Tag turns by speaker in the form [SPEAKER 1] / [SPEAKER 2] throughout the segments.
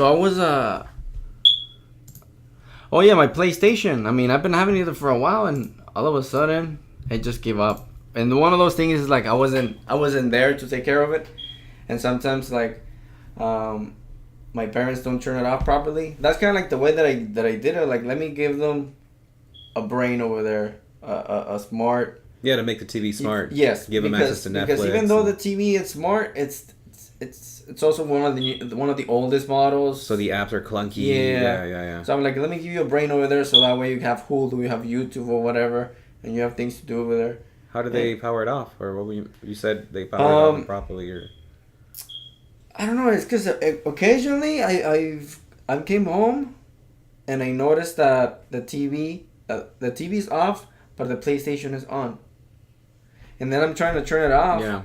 [SPEAKER 1] So I was oh yeah, my PlayStation. I mean, I've been having it for a while, and all of a sudden, it just gave up. And one of those things is like I wasn't there to take care of it, and sometimes like, my parents don't turn it off properly. That's kind of like the way that I did it. Like, let me give them a brain over there, a smart.
[SPEAKER 2] Yeah, to make the TV smart.
[SPEAKER 1] Yes,
[SPEAKER 2] give them access to Netflix.
[SPEAKER 1] Because even though the TV is smart, it's also one of the oldest models.
[SPEAKER 2] So the apps are clunky. Yeah.
[SPEAKER 1] So I'm like, let me give you a brain over there, so that way you have Hulu, you have YouTube or whatever, and you have things to do over there.
[SPEAKER 2] How do they power it off, or what you said they power it off properly, or?
[SPEAKER 1] I don't know. It's because occasionally I came home, and I noticed that the TV's off, but the PlayStation is on. And then I'm trying to turn it off.
[SPEAKER 2] Yeah.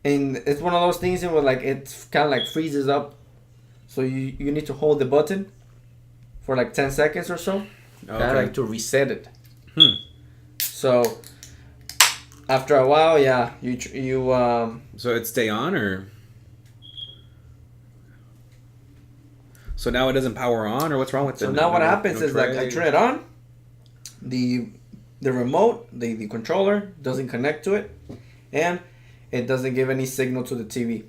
[SPEAKER 2] And
[SPEAKER 1] it's one of those things where like it's kind of like freezes up, so you need to hold the button for like 10 seconds or so, like to reset it. So after a while, yeah, you
[SPEAKER 2] So it stay on, or? So now it doesn't power on, or what's wrong with it?
[SPEAKER 1] So now what happens is like I turn it on, the remote, the controller doesn't connect to it, and it doesn't give any signal to the TV.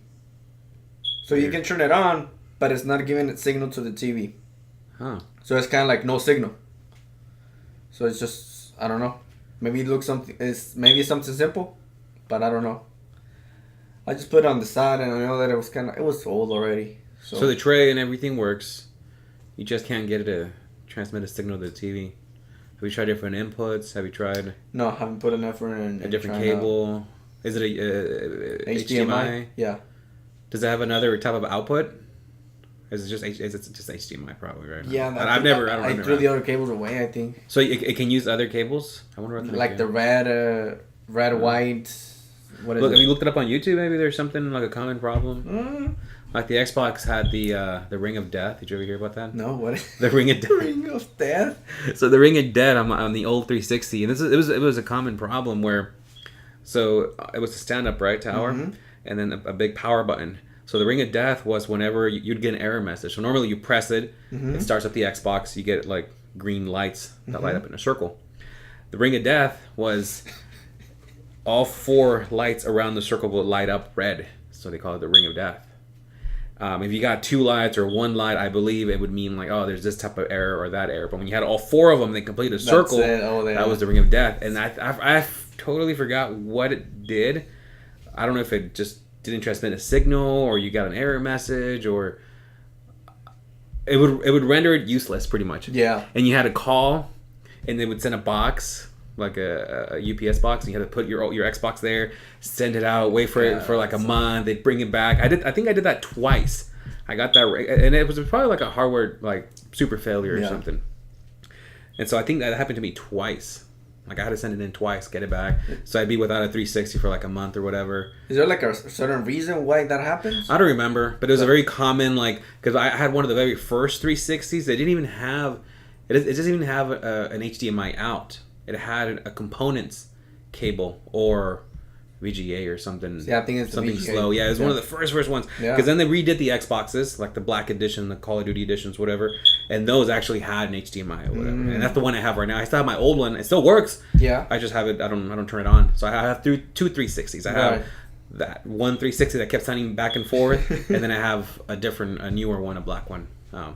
[SPEAKER 1] So you can turn it on, but it's not giving it signal to the TV.
[SPEAKER 2] Huh.
[SPEAKER 1] So it's kind of like no signal. So it's just, I don't know. Maybe maybe it's something simple, but I don't know. I just put it on the side, and I know that it was old already.
[SPEAKER 2] So the tray and everything works. You just can't get it to transmit a signal to the TV. Have you tried different inputs? Have you tried?
[SPEAKER 1] No, I haven't put an effort in.
[SPEAKER 2] A different cable. Is it a HDMI?
[SPEAKER 1] Yeah.
[SPEAKER 2] Does it have another type of output? Is it just HDMI probably, right?
[SPEAKER 1] Yeah,
[SPEAKER 2] I
[SPEAKER 1] threw the other cables away, I think.
[SPEAKER 2] So it can use other cables? I wonder what
[SPEAKER 1] like the red, white. What is it?
[SPEAKER 2] Have you looked it up on YouTube? Maybe there's something like a common problem. Like the Xbox had the Ring of Death. Did you ever hear about that?
[SPEAKER 1] No, what?
[SPEAKER 2] The Ring of Death.
[SPEAKER 1] Ring of Death.
[SPEAKER 2] So the Ring of Death on the old 360, and it was a common problem where, so it was a stand-up tower, and then a big power button. So the Ring of Death was whenever you'd get an error message. So normally you press it, it starts up the Xbox, you get like green lights that light up in a circle. The Ring of Death was all 4 lights around the circle would light up red. So they call it the Ring of Death. If you got 2 lights or 1 light, I believe it would mean like, oh, there's this type of error or that error. But when you had all 4 of them, they completed a circle. That was the Ring of Death. And I totally forgot what it did. I don't know if it just didn't transmit a signal, or you got an error message, or it would render it useless pretty much.
[SPEAKER 1] Yeah.
[SPEAKER 2] And you had to call, and they would send a box, like a UPS box, and you had to put your Xbox there, send it out, wait for it for like a month. They'd bring it back. I think I did that twice. I got that, and it was probably like a hardware like super failure or something. And so I think that happened to me twice. Like I had to send it in twice, get it back. So I'd be without a 360 for like a month or whatever.
[SPEAKER 1] Is there like a certain reason why that happens?
[SPEAKER 2] I don't remember, but it was a very common, like, because I had one of the very first 360s. They didn't even have, it doesn't even have an HDMI out. It had a components cable or VGA or something.
[SPEAKER 1] Yeah, I think it's
[SPEAKER 2] something
[SPEAKER 1] VGA.
[SPEAKER 2] slow. Yeah, it was one of the first ones.
[SPEAKER 1] Yeah.
[SPEAKER 2] Because then they redid the Xboxes, like the Black Edition, the Call of Duty editions, whatever, and those actually had an HDMI or whatever. And that's the one I have right now. I still have my old one. It still works.
[SPEAKER 1] Yeah.
[SPEAKER 2] I just have it. I don't turn it on. So I have two 360s. I have that one 360 that kept sending back and forth, and then I have a newer one, a black one,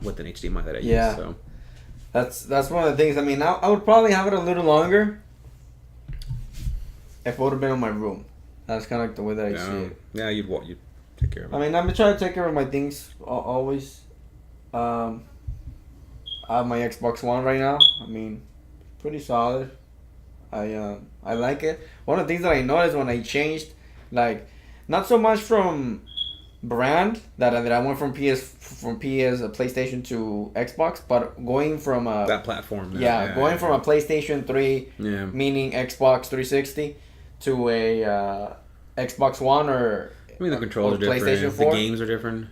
[SPEAKER 2] with an HDMI that I use. So.
[SPEAKER 1] That's one of the things. I mean, I would probably have it a little longer if it would have been in my room. That's kind of like the way that I see it.
[SPEAKER 2] Yeah, you'd take care of it.
[SPEAKER 1] I mean, I'm trying to take care of my things always. I have my Xbox One right now. I mean, pretty solid. I like it. One of the things that I noticed when I changed, like, not so much from brand that I went from PlayStation to Xbox, but going from
[SPEAKER 2] that platform.
[SPEAKER 1] Going from a PlayStation 3, meaning Xbox 360, to a Xbox One or
[SPEAKER 2] the controls are different.
[SPEAKER 1] PlayStation 4.
[SPEAKER 2] The games are different.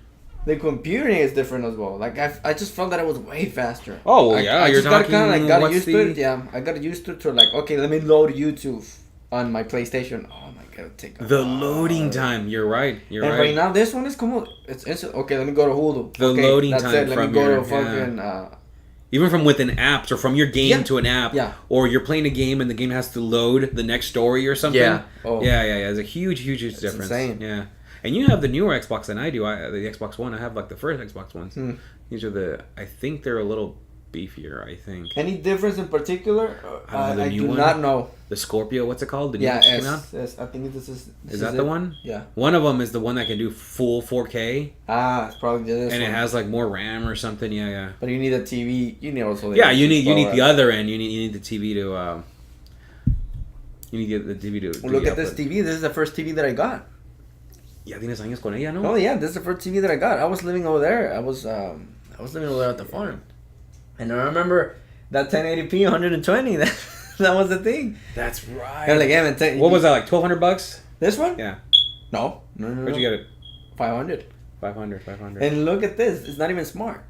[SPEAKER 1] The computing is different as well. Like I just felt that it was way faster.
[SPEAKER 2] Oh well, yeah,
[SPEAKER 1] I
[SPEAKER 2] you're
[SPEAKER 1] just
[SPEAKER 2] talking.
[SPEAKER 1] got used to it. Yeah, I got used to like, okay, let me load YouTube on my PlayStation. Oh my gotta take
[SPEAKER 2] The loading time. You're right. You're
[SPEAKER 1] and
[SPEAKER 2] right.
[SPEAKER 1] right now, this one is como it's instant. Okay, let me go to Hulu.
[SPEAKER 2] The
[SPEAKER 1] okay,
[SPEAKER 2] loading
[SPEAKER 1] that's
[SPEAKER 2] time
[SPEAKER 1] it. Let me
[SPEAKER 2] from
[SPEAKER 1] go
[SPEAKER 2] your-
[SPEAKER 1] to fucking.
[SPEAKER 2] Even from within apps or from your game
[SPEAKER 1] Yeah.
[SPEAKER 2] to an app,
[SPEAKER 1] Yeah.
[SPEAKER 2] or you're playing a game and the game has to load the next story or something.
[SPEAKER 1] Yeah. Oh.
[SPEAKER 2] Yeah. There's a huge difference.
[SPEAKER 1] insane.
[SPEAKER 2] Yeah. And you have the newer Xbox than I do. The Xbox One. I have like the first Xbox ones. These are I think they're a little beefier. I think.
[SPEAKER 1] Any difference in particular?
[SPEAKER 2] The
[SPEAKER 1] I
[SPEAKER 2] new
[SPEAKER 1] do
[SPEAKER 2] one?
[SPEAKER 1] not know.
[SPEAKER 2] The Scorpio. What's it called? The new
[SPEAKER 1] Yeah,
[SPEAKER 2] one that came out?
[SPEAKER 1] I think this is.
[SPEAKER 2] Is that the one?
[SPEAKER 1] Yeah.
[SPEAKER 2] One of them is the one that can do full 4K,
[SPEAKER 1] It's probably this
[SPEAKER 2] and
[SPEAKER 1] one.
[SPEAKER 2] it has like more RAM or something. Yeah.
[SPEAKER 1] But you need a TV. You need also.
[SPEAKER 2] Yeah, you need the
[SPEAKER 1] other.
[SPEAKER 2] other end. You need the TV to. You need to get the TV to.
[SPEAKER 1] Well, look at this TV. This is the first TV that I got.
[SPEAKER 2] Ya tienes años con ella, ¿no?
[SPEAKER 1] Oh yeah, this is the first TV that I got. I was living over there. I was living over there at the farm, and I remember that 1080p 120. That was the thing.
[SPEAKER 2] That's right.
[SPEAKER 1] And like, yeah, man,
[SPEAKER 2] What was that, like $1,200?
[SPEAKER 1] This one?
[SPEAKER 2] Yeah.
[SPEAKER 1] No.
[SPEAKER 2] Where'd you get it?
[SPEAKER 1] 500.
[SPEAKER 2] 500.
[SPEAKER 1] And look at this. It's not even smart.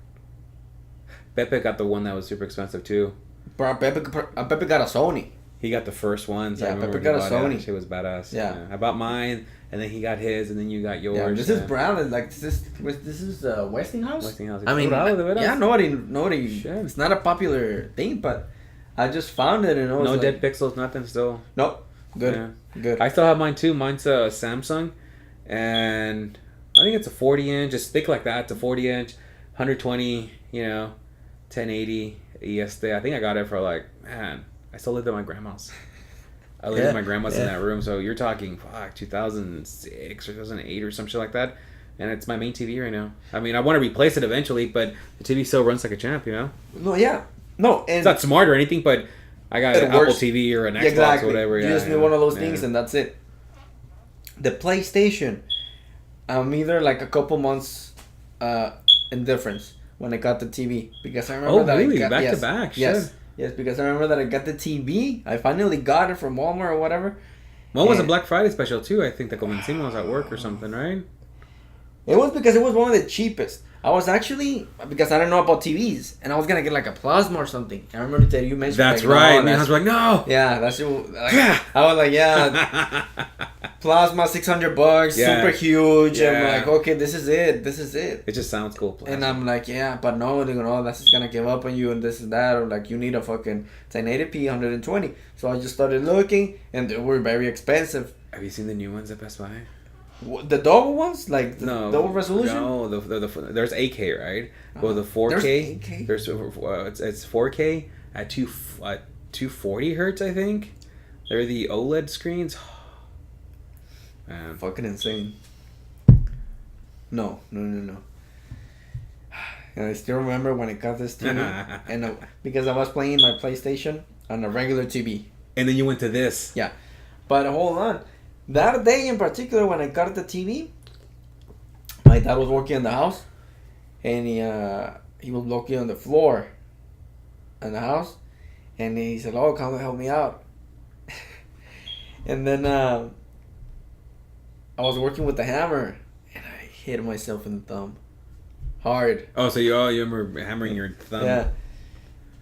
[SPEAKER 2] Pepe got the one that was super expensive too.
[SPEAKER 1] Bro, Pepe got a Sony.
[SPEAKER 2] He got the first ones.
[SPEAKER 1] Yeah,
[SPEAKER 2] I remember
[SPEAKER 1] Pepe got a
[SPEAKER 2] he bought it.
[SPEAKER 1] Sony.
[SPEAKER 2] Shit was badass.
[SPEAKER 1] Yeah.
[SPEAKER 2] I bought mine, and then he got his, and then you got yours.
[SPEAKER 1] Yeah, this is brown. It's like this is Westinghouse.
[SPEAKER 2] Westinghouse.
[SPEAKER 1] I mean,
[SPEAKER 2] Bravo, de veras.
[SPEAKER 1] yeah, nobody.
[SPEAKER 2] Shit.
[SPEAKER 1] It's not a popular thing, but I just found it and it was
[SPEAKER 2] No
[SPEAKER 1] like,
[SPEAKER 2] dead pixels, nothing still.
[SPEAKER 1] Nope. Good.
[SPEAKER 2] Yeah.
[SPEAKER 1] Good.
[SPEAKER 2] I still have mine too. Mine's a Samsung, and I think it's a 40-inch. It's thick like that. It's a 40-inch, 120. 1080 ESD. I think I got it for like, man, I still lived at my grandma's. I lived at my grandma's in that room. So you're talking 2006 or 2008 or some shit like that. And it's my main TV right now. I mean, I want to replace it eventually, but the TV still runs like a champ,
[SPEAKER 1] No, yeah. No, and
[SPEAKER 2] It's not smart or anything, but I got an Apple TV or an Xbox or whatever.
[SPEAKER 1] You
[SPEAKER 2] Yeah,
[SPEAKER 1] just need one of those things and that's it. The PlayStation, I'm either like a couple months in difference when I got the TV. Because I remember that
[SPEAKER 2] really?
[SPEAKER 1] I got,
[SPEAKER 2] Back
[SPEAKER 1] yes,
[SPEAKER 2] to back?
[SPEAKER 1] Yes.
[SPEAKER 2] Shit.
[SPEAKER 1] Yes, because I remember that I got the TV. I finally got it from Walmart or whatever.
[SPEAKER 2] One was a Black Friday special too. I think the Comencino was at work or something, right?
[SPEAKER 1] It was because it was one of the cheapest. I was actually, because I don't know about TVs, and I was going to get like a plasma or something. I remember that you mentioned
[SPEAKER 2] That's
[SPEAKER 1] like,
[SPEAKER 2] right.
[SPEAKER 1] No,
[SPEAKER 2] Me and I was like, no.
[SPEAKER 1] yeah, that's it. Like, I was like, yeah, plasma, $600,
[SPEAKER 2] Yeah.
[SPEAKER 1] super huge. I'm
[SPEAKER 2] Yeah.
[SPEAKER 1] like, okay, this is it.
[SPEAKER 2] It just sounds cool.
[SPEAKER 1] And I'm like, yeah, but no, they're gonna, that's just gonna give up on you and this and that, or like you need a fucking 1080p 120. So I just started looking, and they were very expensive.
[SPEAKER 2] Have you seen the new ones at Best Buy?
[SPEAKER 1] The double ones, like the
[SPEAKER 2] No,
[SPEAKER 1] double resolution.
[SPEAKER 2] No, there's 8K, right? Well, the
[SPEAKER 1] There's
[SPEAKER 2] 4K.
[SPEAKER 1] 8K?
[SPEAKER 2] There's it's 4K at 240 hertz, I think. They're the OLED screens. Man.
[SPEAKER 1] Fucking insane. No. And I still remember when I got this TV, and because I was playing my PlayStation on a regular TV.
[SPEAKER 2] And then you went to this.
[SPEAKER 1] Yeah, but hold on. That day in particular, when I got the TV, my dad was working in the house, and he was working on the floor in the house, and he said, "Oh, come help me out." And then I was working with the hammer, and I hit myself in the thumb, hard.
[SPEAKER 2] Oh, so you remember hammering your thumb?
[SPEAKER 1] Yeah.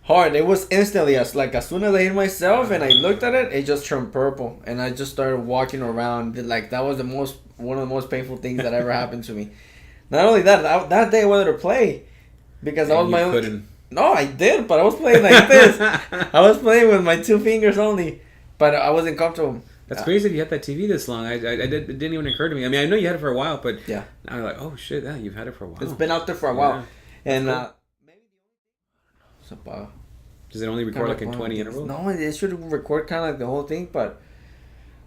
[SPEAKER 1] Hard. It was instantly as soon as I hit myself and I looked at it, it just turned purple, and I just started walking around. Like that was one of the most painful things that ever happened to me. Not only that, that day I wanted to play because I
[SPEAKER 2] And
[SPEAKER 1] was my
[SPEAKER 2] you
[SPEAKER 1] own.
[SPEAKER 2] couldn't.
[SPEAKER 1] No, I did, but I was playing like this. I was playing with my 2 fingers only, but I wasn't comfortable.
[SPEAKER 2] That's crazy that you had that TV this long. It didn't even occur to me. I mean, I know you had it for a while, but
[SPEAKER 1] Yeah,
[SPEAKER 2] now you're like, oh shit, yeah, you've had it for a while.
[SPEAKER 1] it's been out there for a while,
[SPEAKER 2] Yeah.
[SPEAKER 1] and maybe
[SPEAKER 2] Does it only record like in 20 intervals?
[SPEAKER 1] No, it should record kind of like the whole thing, but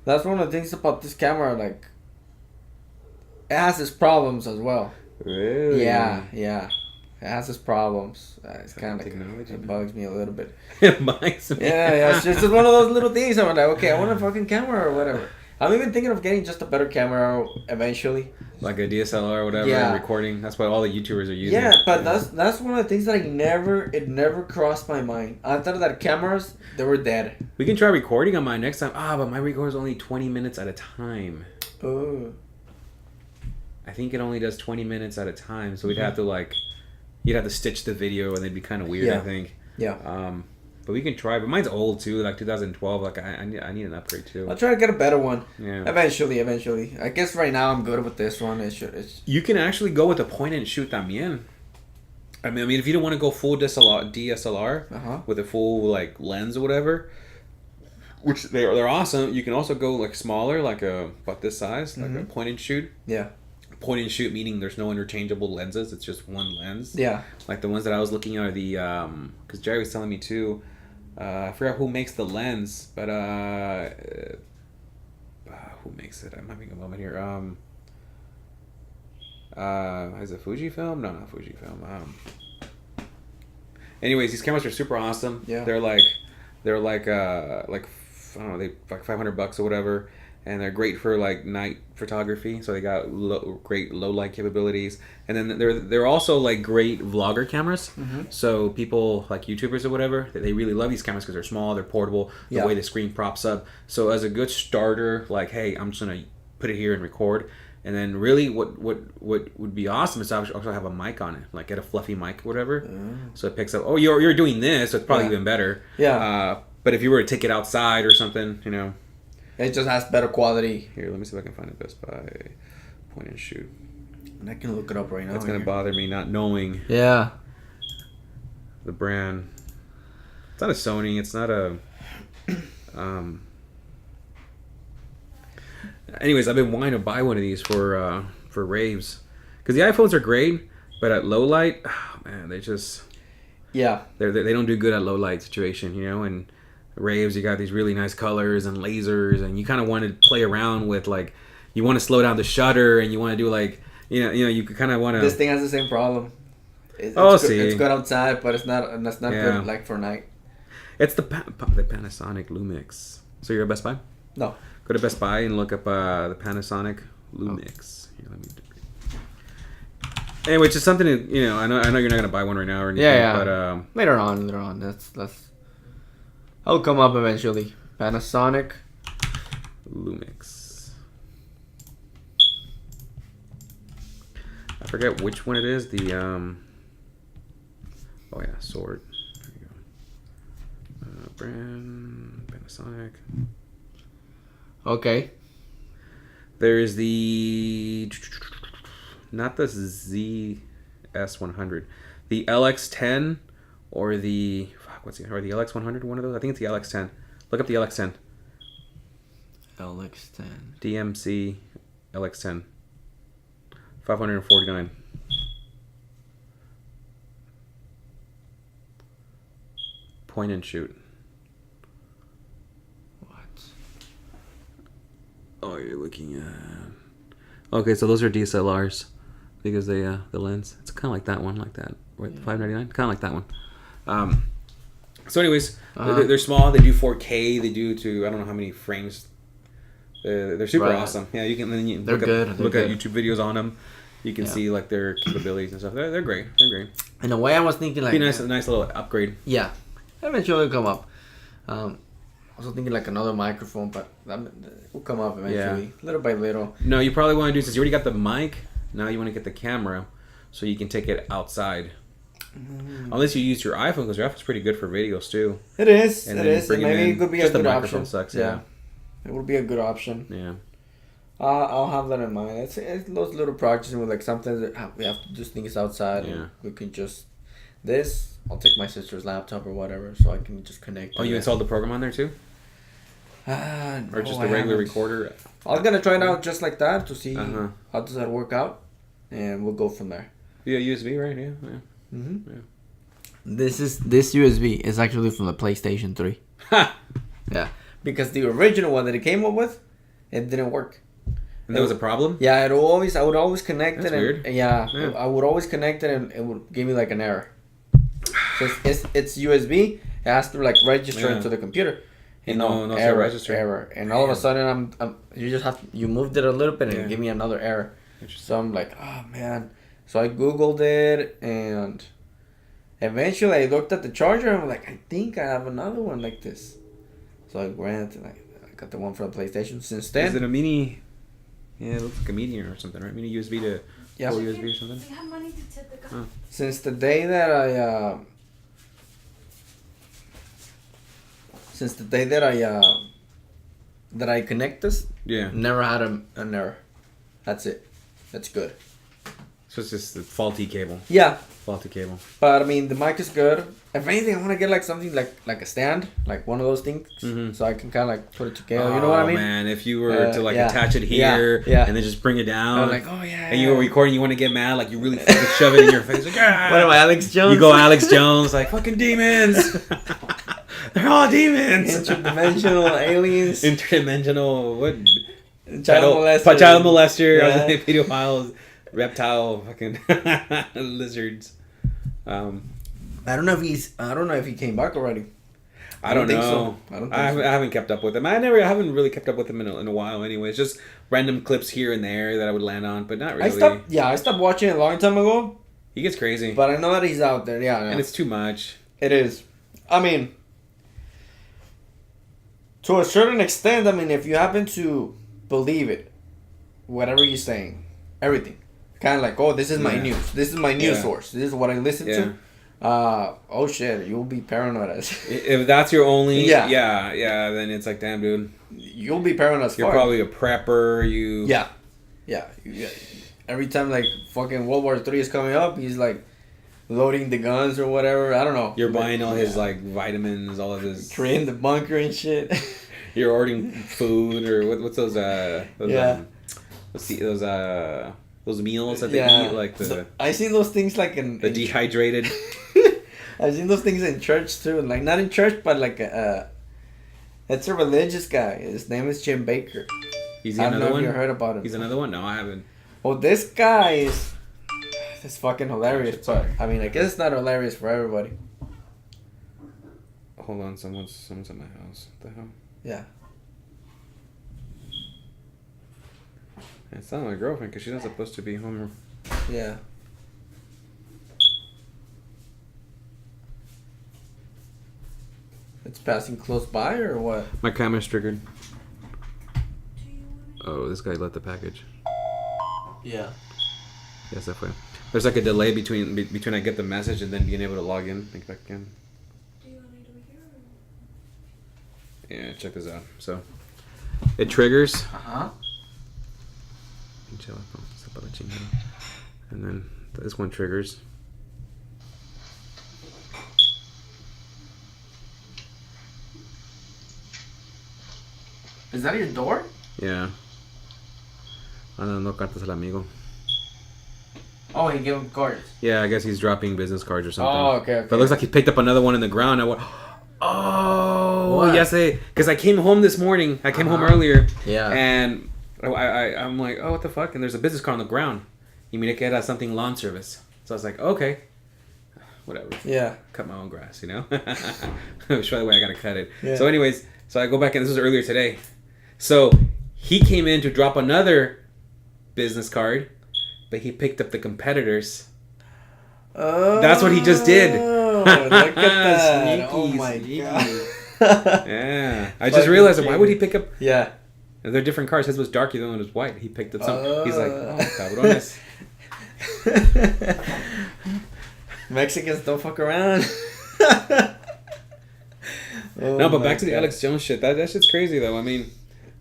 [SPEAKER 1] that's one of the things about this camera. Like, it has its problems as well.
[SPEAKER 2] Really?
[SPEAKER 1] Yeah. It has its problems. It's kind of like,
[SPEAKER 2] technology,
[SPEAKER 1] it
[SPEAKER 2] man.
[SPEAKER 1] bugs me a little bit.
[SPEAKER 2] It bugs me.
[SPEAKER 1] Yeah, it's just one of those little things. I'm like, okay, I want a fucking camera or whatever. I'm even thinking of getting just a better camera eventually.
[SPEAKER 2] Like a DSLR or whatever,
[SPEAKER 1] Yeah.
[SPEAKER 2] recording. That's what all the YouTubers are using.
[SPEAKER 1] Yeah, but that's one of the things that it never crossed my mind. I thought that cameras, they were dead.
[SPEAKER 2] We can try recording on mine next time. But my record is only 20 minutes at a time.
[SPEAKER 1] Oh.
[SPEAKER 2] I think it only does 20 minutes at a time, so we'd have to you'd have to stitch the video, and they'd be kind of weird.
[SPEAKER 1] Yeah.
[SPEAKER 2] I think.
[SPEAKER 1] Yeah.
[SPEAKER 2] But we can try. But mine's old too, like 2012. Like I need an upgrade too.
[SPEAKER 1] I'll try to get a better one.
[SPEAKER 2] Yeah.
[SPEAKER 1] Eventually. I guess right now I'm good with this one.
[SPEAKER 2] You can actually go with a point and shoot también. I mean, if you don't want to go full DSLR with a full like lens or whatever, which they're awesome. You can also go like smaller, like about this size, like a point and shoot.
[SPEAKER 1] Yeah.
[SPEAKER 2] Point and shoot meaning there's no interchangeable lenses. It's just one lens.
[SPEAKER 1] Yeah.
[SPEAKER 2] Like the ones that I was looking at are the because Jerry was telling me too. I forgot who makes the lens, but who makes it? I'm having a moment here. Is it Fujifilm? No, not Fujifilm. Anyways, these cameras are super awesome.
[SPEAKER 1] Yeah.
[SPEAKER 2] They're like I don't know, they like $500 or whatever, and they're great for like night photography. So they got great low light capabilities, and then they're also like great vlogger cameras. So people like YouTubers or whatever, they really love these cameras because they're small, they're portable. The way the screen props up. So as a good starter, like, hey, I'm just gonna put it here and record. And then really what would be awesome is to also have a mic on it, like get a fluffy mic or whatever, so it picks up. Oh, you're doing this, so it's probably even better.
[SPEAKER 1] Yeah.
[SPEAKER 2] But if you were to take it outside or something, you know,
[SPEAKER 1] it just has better quality.
[SPEAKER 2] Here, let me see if I can find a Best Buy point and shoot.
[SPEAKER 1] And I can look it up right now.
[SPEAKER 2] It's gonna bother me not knowing.
[SPEAKER 1] Yeah.
[SPEAKER 2] The brand. It's not a Sony. It's not a. Anyways, I've been wanting to buy one of these for raves, because the iPhones are great, but at low light, oh, man, they just they don't do good at low light situation, you know. And raves, you got these really nice colors and lasers, and you kind of want to play around with, like, you want to slow down the shutter, and you want to do like you kind of want to.
[SPEAKER 1] This thing has the same problem. It's good outside, but it's not good like for night.
[SPEAKER 2] It's the Panasonic Lumix. So you're at Best Buy?
[SPEAKER 1] No.
[SPEAKER 2] Go to Best Buy and look up the Panasonic Lumix. Here, let me. Anyway, it's just something to, I know you're not gonna buy one right now or anything.
[SPEAKER 1] Yeah. But later on. That's. I'll come up eventually. Panasonic
[SPEAKER 2] Lumix. I forget which one it is. The Oh yeah, Sword. There you go. Brand Panasonic.
[SPEAKER 1] Okay.
[SPEAKER 2] There is the not the ZS100, the LX10 or the the LX100. One of those. I think it's the LX10. Look up the LX10.
[SPEAKER 1] LX10.
[SPEAKER 2] DMC LX10. 549. Point and shoot. Oh, you're looking at. Okay, so those are DSLRs because they the lens. It's kind of like that one, like that. Right, $599, kind of like that one. So, anyways, they're small. They do 4K. They do to I don't know how many frames. They're super awesome. Yeah, you can then you look at YouTube videos on them. You can see like their capabilities and stuff. They're great. They're great.
[SPEAKER 1] In a way, I was thinking like
[SPEAKER 2] be nice, a nice little upgrade.
[SPEAKER 1] Yeah, eventually it'll come up. Also thinking like another microphone, but that will come up eventually, little by little.
[SPEAKER 2] No, you probably want to do, since you already got the mic, now you want to get the camera so you can take it outside. Unless you use your iPhone, because your iPhone's pretty good for videos too.
[SPEAKER 1] It is. And maybe it could be a good option.
[SPEAKER 2] Sucks,
[SPEAKER 1] it would be a good option.
[SPEAKER 2] Yeah.
[SPEAKER 1] I'll have that in mind. It's those little projects with like sometimes we have to do things outside.
[SPEAKER 2] Yeah.
[SPEAKER 1] And we can just I'll take my sister's laptop or whatever, so I can just connect.
[SPEAKER 2] Oh, you installed the program on there too? Or just a regular recorder?
[SPEAKER 1] I was gonna try it out just like that to see how does that work out, and we'll go from there.
[SPEAKER 2] Yeah, USB, right? Yeah.
[SPEAKER 1] Yeah. This USB is actually from the PlayStation 3. Yeah, because the original one that it came up with, it didn't work.
[SPEAKER 2] And that was a problem?
[SPEAKER 1] Yeah, I would always connect
[SPEAKER 2] That's
[SPEAKER 1] it.
[SPEAKER 2] Weird.
[SPEAKER 1] I would always connect it, and it would give me like an error. So it's USB. It has to like register into the computer.
[SPEAKER 2] No
[SPEAKER 1] error. And all of a sudden, you moved it a little bit and it gave me another error. So I'm like, oh man. So I Googled it, and eventually I looked at the charger, and I'm like, I think I have another one like this. So I went and I got the one for the PlayStation. Since then,
[SPEAKER 2] is it a mini? Yeah, it looks like a medium or something, right? Mini USB to full USB or something.
[SPEAKER 1] Since the day that since the day that I connect this,
[SPEAKER 2] Yeah.
[SPEAKER 1] never had an error. That's it. That's good.
[SPEAKER 2] So it's just a faulty cable.
[SPEAKER 1] Yeah,
[SPEAKER 2] Faulty cable.
[SPEAKER 1] but I mean the mic is good. If anything, I want to get like something like a stand, like one of those things, so I can kind of like put it together. You know what I mean?
[SPEAKER 2] Man, if you were to like
[SPEAKER 1] yeah.
[SPEAKER 2] attach it here
[SPEAKER 1] Yeah.
[SPEAKER 2] and then just bring it down,
[SPEAKER 1] I'm like, oh yeah.
[SPEAKER 2] and you were recording, you want to get mad, like you really fucking shove it in your face, like ah!
[SPEAKER 1] What am I, Alex Jones?
[SPEAKER 2] You go Alex Jones, like fucking demons. They're all demons.
[SPEAKER 1] Interdimensional aliens.
[SPEAKER 2] Interdimensional what?
[SPEAKER 1] Child molester.
[SPEAKER 2] Child molester.
[SPEAKER 1] Yeah.
[SPEAKER 2] I was saying pedophiles, reptile, fucking lizards.
[SPEAKER 1] I don't know if he came back already.
[SPEAKER 2] I don't
[SPEAKER 1] think
[SPEAKER 2] know.
[SPEAKER 1] so. I don't think
[SPEAKER 2] I
[SPEAKER 1] so.
[SPEAKER 2] haven't kept up with him. I haven't really kept up with him in a while. Anyways, just random clips here and there that I would land on, but not really.
[SPEAKER 1] I stopped watching it a long time ago.
[SPEAKER 2] He gets crazy,
[SPEAKER 1] But I know that he's out there. Yeah,
[SPEAKER 2] and it's too much.
[SPEAKER 1] it is. I mean, to a certain extent. I mean, if you happen to believe it, whatever he's saying, everything, kind of like, oh, this is my
[SPEAKER 2] Yeah.
[SPEAKER 1] news. This is my news
[SPEAKER 2] Yeah.
[SPEAKER 1] source. This is what I listen
[SPEAKER 2] Yeah.
[SPEAKER 1] to. Oh shit, you'll be paranoid as.
[SPEAKER 2] If that's your only,
[SPEAKER 1] Yeah.
[SPEAKER 2] yeah, then it's like, damn, dude,
[SPEAKER 1] You'll be paranoid as
[SPEAKER 2] you're
[SPEAKER 1] fuck.
[SPEAKER 2] probably a prepper.
[SPEAKER 1] Yeah. Every time like fucking World War III is coming up, he's like loading the guns or whatever. I don't know.
[SPEAKER 2] You're buying all his like vitamins, all of his.
[SPEAKER 1] creating the bunker and shit.
[SPEAKER 2] You're ordering food or what's those
[SPEAKER 1] Yeah.
[SPEAKER 2] those meals that they eat, like the
[SPEAKER 1] I seen those things like in
[SPEAKER 2] dehydrated.
[SPEAKER 1] I've seen those things in church too. Like not in church, but like it's a religious guy. His name is Jim Baker.
[SPEAKER 2] He's
[SPEAKER 1] I don't
[SPEAKER 2] another
[SPEAKER 1] know
[SPEAKER 2] one.
[SPEAKER 1] if you heard about him.
[SPEAKER 2] He's another one. No, I haven't.
[SPEAKER 1] Well, this guy is fucking hilarious. But I mean, I guess it's not hilarious for everybody.
[SPEAKER 2] Hold on, someone's at my house. What the hell?
[SPEAKER 1] Yeah.
[SPEAKER 2] It's not my girlfriend because she's not supposed to be home.
[SPEAKER 1] Yeah. It's passing close by or what?
[SPEAKER 2] My camera's triggered. Oh, this guy let the package.
[SPEAKER 1] Yeah.
[SPEAKER 2] Yes, that way. There's like a delay between I get the message and then being able to log in, link back in. Yeah, check this out. So, it triggers.
[SPEAKER 1] Uh-huh.
[SPEAKER 2] And then this one triggers.
[SPEAKER 1] Is that your door?
[SPEAKER 2] Yeah. No cartas al amigo.
[SPEAKER 1] Oh, he gave him cards.
[SPEAKER 2] Yeah, I guess he's dropping business cards or something.
[SPEAKER 1] Oh, okay.
[SPEAKER 2] But it looks like he picked up another one in the ground. I went, oh,
[SPEAKER 1] What?
[SPEAKER 2] yes, because I came home this morning. I came home
[SPEAKER 1] Uh-huh.
[SPEAKER 2] earlier.
[SPEAKER 1] Yeah.
[SPEAKER 2] And I'm like, oh, what the fuck? And there's a business card on the ground. You mean it had something lawn service? So I was like, okay, whatever.
[SPEAKER 1] Yeah.
[SPEAKER 2] Cut my own grass, you know. Which, by the way, I gotta cut it.
[SPEAKER 1] Yeah.
[SPEAKER 2] So, anyways, so I go back and this was earlier today. So he came in to drop another business card, but he picked up the competitors.
[SPEAKER 1] Oh.
[SPEAKER 2] That's what he just did.
[SPEAKER 1] Look at that.
[SPEAKER 2] Sneaky,
[SPEAKER 1] Oh my
[SPEAKER 2] sneaky.
[SPEAKER 1] god.
[SPEAKER 2] Yeah, I just realized why would he pick up?
[SPEAKER 1] Yeah.
[SPEAKER 2] They're different cards. His was darker, the other one was white. He picked up some. He's like, oh, cabrones.
[SPEAKER 1] Mexicans don't fuck around. Oh
[SPEAKER 2] No, but
[SPEAKER 1] my
[SPEAKER 2] back to the
[SPEAKER 1] God.
[SPEAKER 2] Alex Jones shit. That shit's crazy though. I mean,